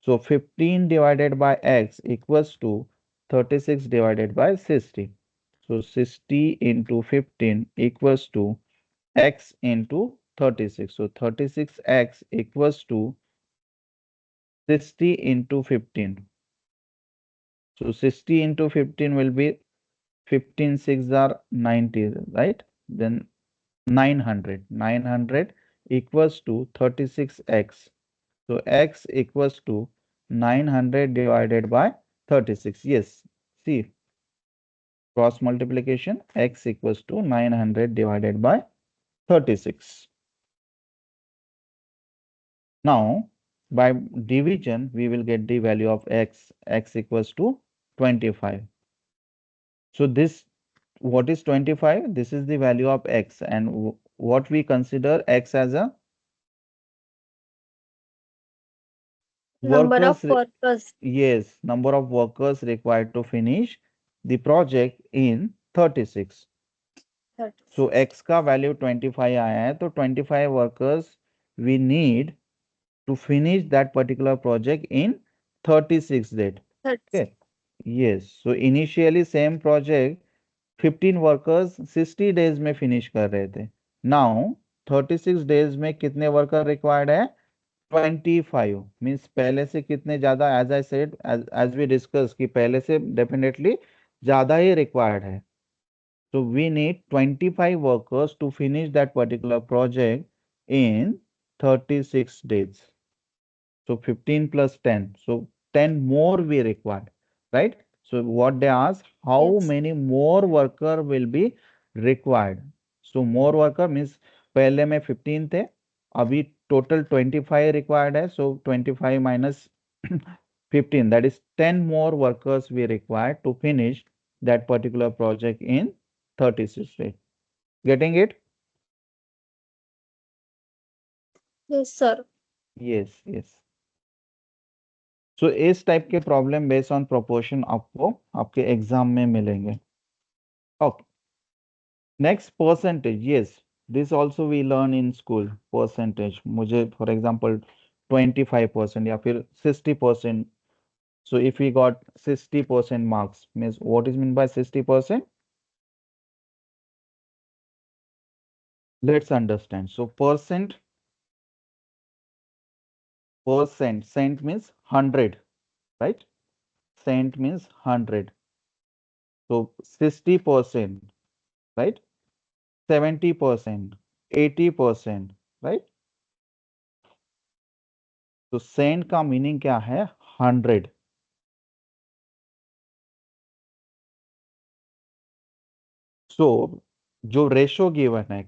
So 15 divided by x equals to 36 divided by 60. So 60 into 15 equals to x into 36. So 36x equals to 60 into 15. So 60 into 15 will be 15 6 are 90, right? Then 900 equals to 36x. So x equals to 900 divided by 36. Yes, see, cross multiplication, x equals to 900 divided by 36. Now by division we will get the value of x. X equals to 25. So this, what is 25? This is the value of x, and what we consider x as a Number of workers. workers. Yes, number of workers required to finish the project in 36. So x का value 25 आया है, तो 25 workers we need to finish that particular project in 36 days. 30. Okay. Yes. So initially same project 15 workers 60 days में finish कर रहे थे। Now 36 days में कितने वर्कर रिक्वायर्ड है? 25। मीन्स पहले से कितने ज्यादा, as I said, as we discuss कि पहले से डेफिनेटली ज्यादा ही रिक्वायर्ड है। So we need 25 workers to finish that particular project in 36 days. So 15 plus 10. So 10 more we require, right? So what they ask, how Yes. many more worker will be required? So more worker means पहले में 15 थे, अभी total 25 required है. So 25 minus 15, that is 10 more workers we require to finish that particular project in 36 days. Getting it? Yes, sir. Yes, yes. सो इस type के problem based on proportion आपको आपके exam में मिलेंगे। Okay, next percentage. Yes, this also we learn in school. Percentage मुझे for example 25% या फिर 60%। So if we got 60% marks means what is mean by 60%? Let's understand. So percent cent means 100, right? Cent means 100। So 60%, right? 70%, 80%, right? तो cent का meaning क्या है? 100। So जो ratio given है,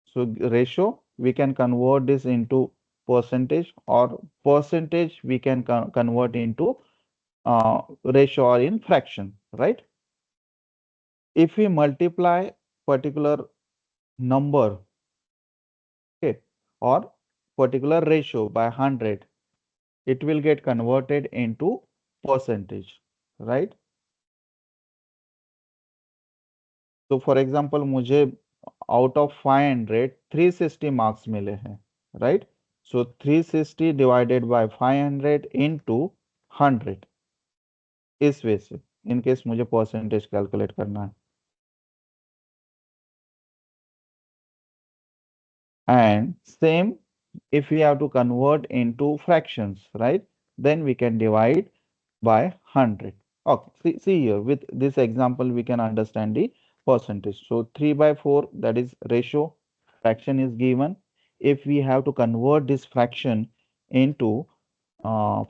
so ratio we can convert this into percentage, और percentage we can convert into ratio or in fraction, right? If we multiply particular number, okay, or particular ratio by 100, it will get converted into percentage, right? तो for example मुझे out of 500 360 marks मिले हैं, right? So 360 divided by 500 into 100, इस वे से in case मुझे percentage calculate करना है। And same, if we have to convert into fractions, right? Then we can divide by 100. Okay, see here, with this example, we can understand the percentage. So 3 by 4, that is ratio, fraction is given. If we have to convert this fraction into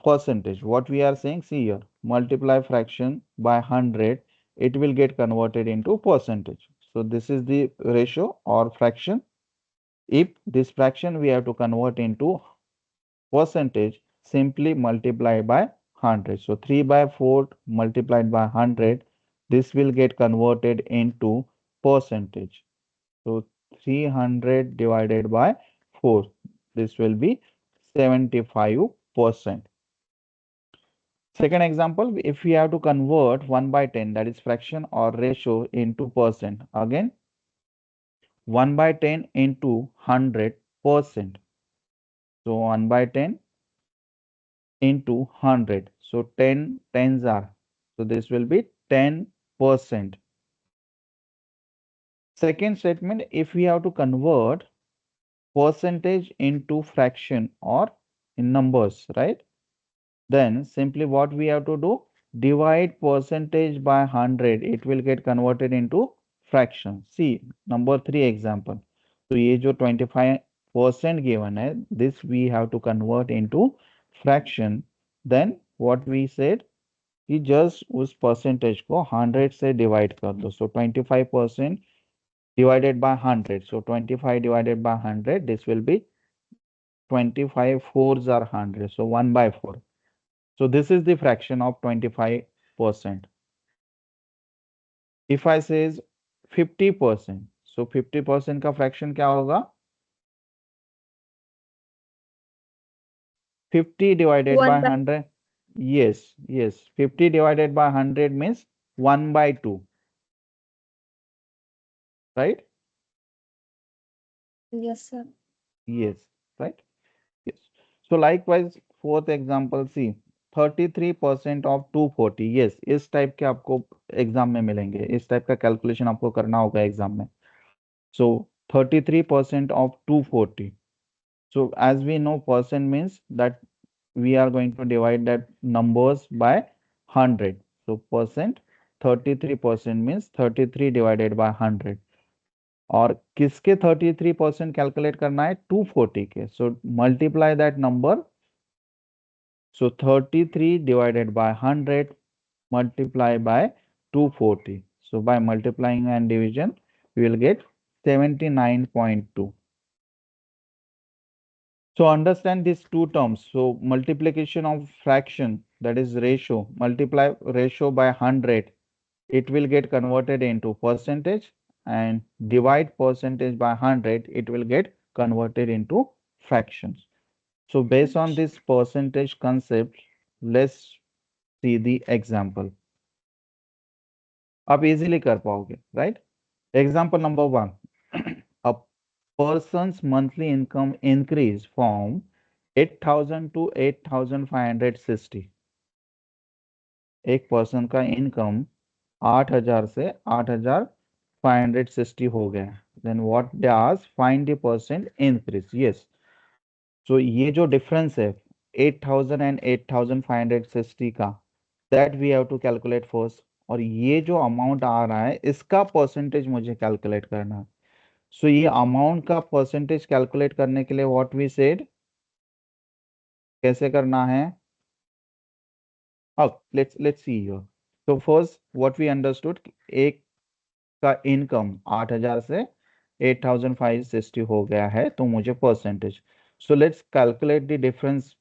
percentage, what we are saying, see here, multiply fraction by 100, it will get converted into percentage. So this is the ratio or fraction. If this fraction we have to convert into percentage, simply multiply by 100. So 3 by 4 multiplied by 100, this will get converted into percentage. So 300 divided by 4, this will be 75%. Second example, if we have to convert 1 by 10, that is fraction or ratio, into percent, again 1 by 10 into 100%. So 1 by 10 into 100. So 10 tens are. So this will be 10%. Second statement, if we have to convert percentage into fraction or in numbers, right? Then simply what we have to do? Divide percentage by 100. It will get converted into fraction. See, number 3 example. So ये जो 25% given है, this we have to convert into fraction. Then what we said कि just उस percentage को 100 से divide कर दो. So 25% divided by 100. So 25 divided by 100, this will be 25 fours are 100. So 1 by 4. So this is the fraction of 25%. If I says 50%, so 50% का fraction क्या होगा? 50 divided by 1 by 100. Yes, yes. 50 divided by 100 means 1 by 2, right? yes, sir. Yes, right? Yes. So likewise, fourth example, see, 33% of 240, yes, इस type के आपको exam में मिलेंगे, इस type का कैलकुलेशन आपको करना होगा एग्जाम में। सो 33% of 240, so as we know percent means that we are going to divide that numbers by 100, so percent 33% means 33 divided by 100, और किसके 33% कैलकुलेट करना है, 240 के, so multiply that number, so 33 divided by 100 multiply by 240, so by multiplying and division we will get 79.2. So understand these two terms. So multiplication of fraction, that is ratio, multiply ratio by 100, it will get converted into percentage, and divide percentage by 100, it will get converted into fractions. So based on this percentage concept, let's see the example. आप easily कर पाओगे, right? Example number 1. A person's monthly income increase from 8,000 to 8,560. एक person का income 8,000 से 8,560 हो गया। Then what does find the percent increase, yes. So ये जो डिफरेंस है 8,000 एंड 8,560 का, that we have to calculate first, और ये जो अमाउंट आ रहा है इसका परसेंटेज मुझे कैलकुलेट करना है। सो ये अमाउंट का परसेंटेज कैलकुलेट करने के लिए व्हाट वी सेड, कैसे करना है, अब let's see here. So first what we understood, एक का इनकम 8,000 से 8,560 हो गया है, तो मुझे percentage, so let's calculate the difference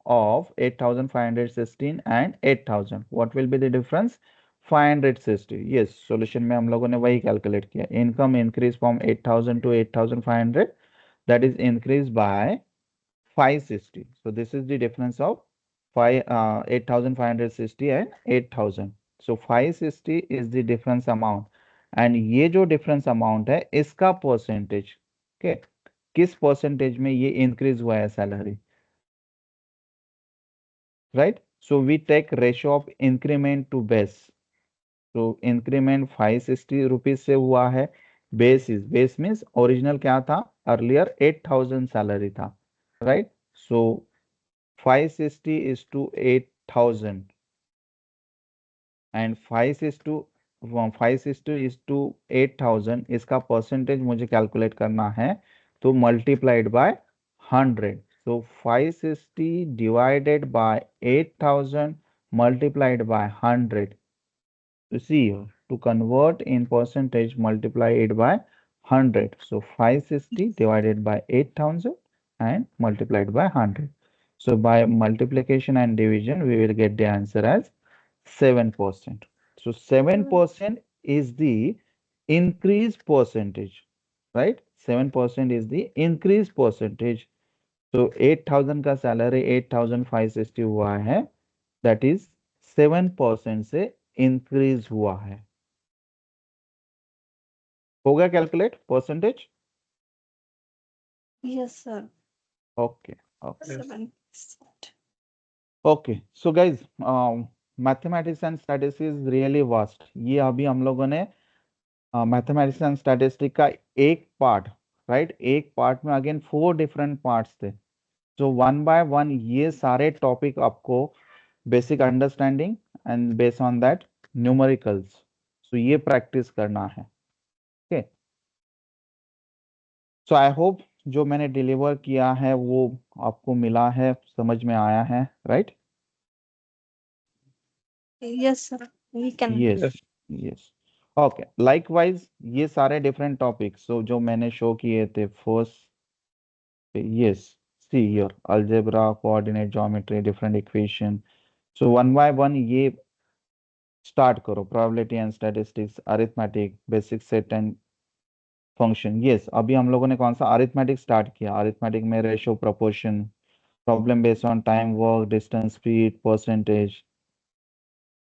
of 8,516 and 8,000. What will be the difference? 560. Yes, solution में हम लोगों ने वही कैलकुलेट किया, income increase from 8,000 to 8,500, that is increased by 560. So this is the difference of 8,560 and 8,000. So 560 is the difference amount, and ये जो difference amount है इसका percentage, okay, किस percentage में ये increase हुआ है salary, right? So we take ratio of increment to base. So increment 560 rupees से हुआ है, base means original क्या था, earlier 8,000 salary था, right? So 560 is to 8,000, and 560 is to 8,000, इसका परसेंटेज मुझे कैलकुलेट करना है, तो multiplied by 100, so 560 divided by 8,000 multiplied by 100. You see here, to convert in percentage, multiply it by 100, so 560 divided by 8,000 and multiplied by 100. So by multiplication and division, we will get the answer as 7%. So 7% is the increase percentage, right? 7% is the increase percentage. So 8,000 का salary 8,560 हुआ है, that is 7% से increase हुआ है। हो गया calculate percentage? Yes, sir. Okay, okay. 7%. Okay, so guys, mathematics and statistics is really vast. ये अभी हम लोगों ने मैथमेटिक्स एंड स्टैटिस्टिक का एक पार्ट, राइट, एक पार्ट में अगेन 4 डिफरेंट पार्ट्स थे, जो वन बाय वन ये सारे टॉपिक आपको basic understanding and based on that numericals, so ये प्रैक्टिस करना है, ओके। सो आई होप जो मैंने डिलीवर किया है वो आपको मिला है, समझ में आया है, right? Yes, sir. We can. Yes, yes, okay. Likewise ये सारे डिफरेंट टॉपिक्स जो मैंने शो किए थे first, yes, see here, algebra, coordinate geometry, different equation, so one by one ये start करो, probability and statistics, arithmetic, basic set and function, yes, अभी हम लोगों ने कौन सा arithmetic start किया, arithmetic में ratio, proportion, problem based on time, work, distance, speed, percentage,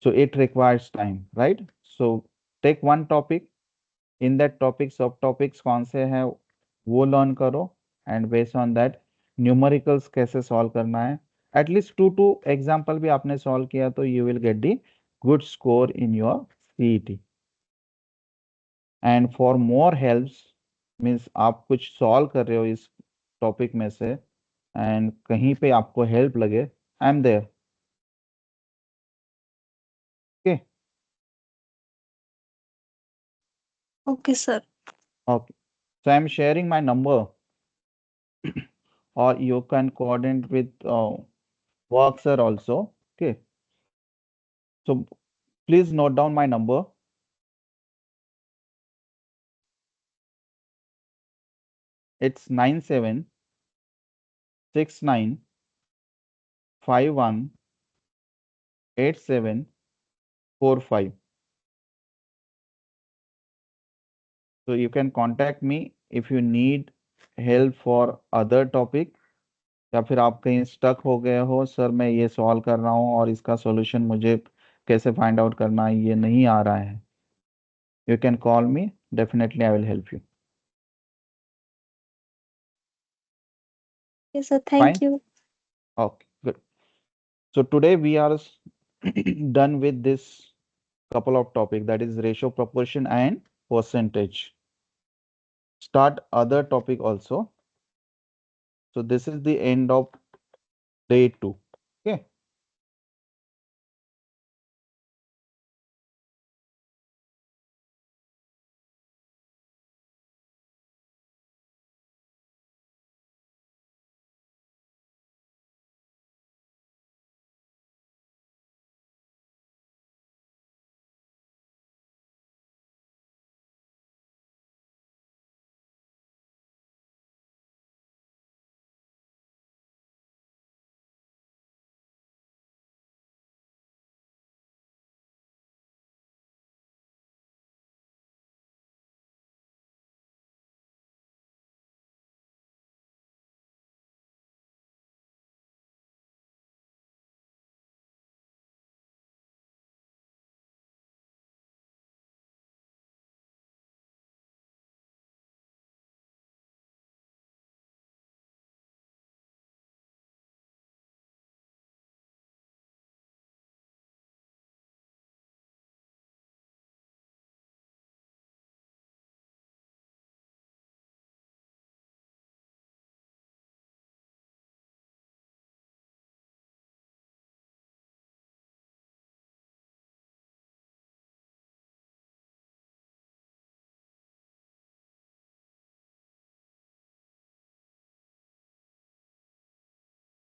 so it requires time, right? So take one topic, in that topic सब topics कौन से हैं वो लर्न करो, and based on that numericals कैसे solve करना है, एटलीस्ट 2 एग्जाम्पल भी आपने सॉल्व किया तो you will get the good score in your CET. And for more helps means आप कुछ सॉल्व कर रहे हो इस टॉपिक में से एंड कहीं पे आपको हेल्प लगे, I am there. Okay Okay, sir. Okay, so I'm sharing my number or you can coordinate with work sir also. Okay, so please note down my number. It's 9769518745. So you can contact me if you need help for other topic, या फिर आप कहीं stuck हो गए हो, sir मैं ये solve कर रहा हूँ और इसका सॉल्यूशन मुझे कैसे फाइंड आउट करना है ये नहीं आ रहा है, you can call me, definitely I will help you. Yes, sir. Fine. Thank you. Okay, good. So today we are done with this couple of topic, that is ratio, proportion and percentage. Start other topic also. So this is the end of day 2.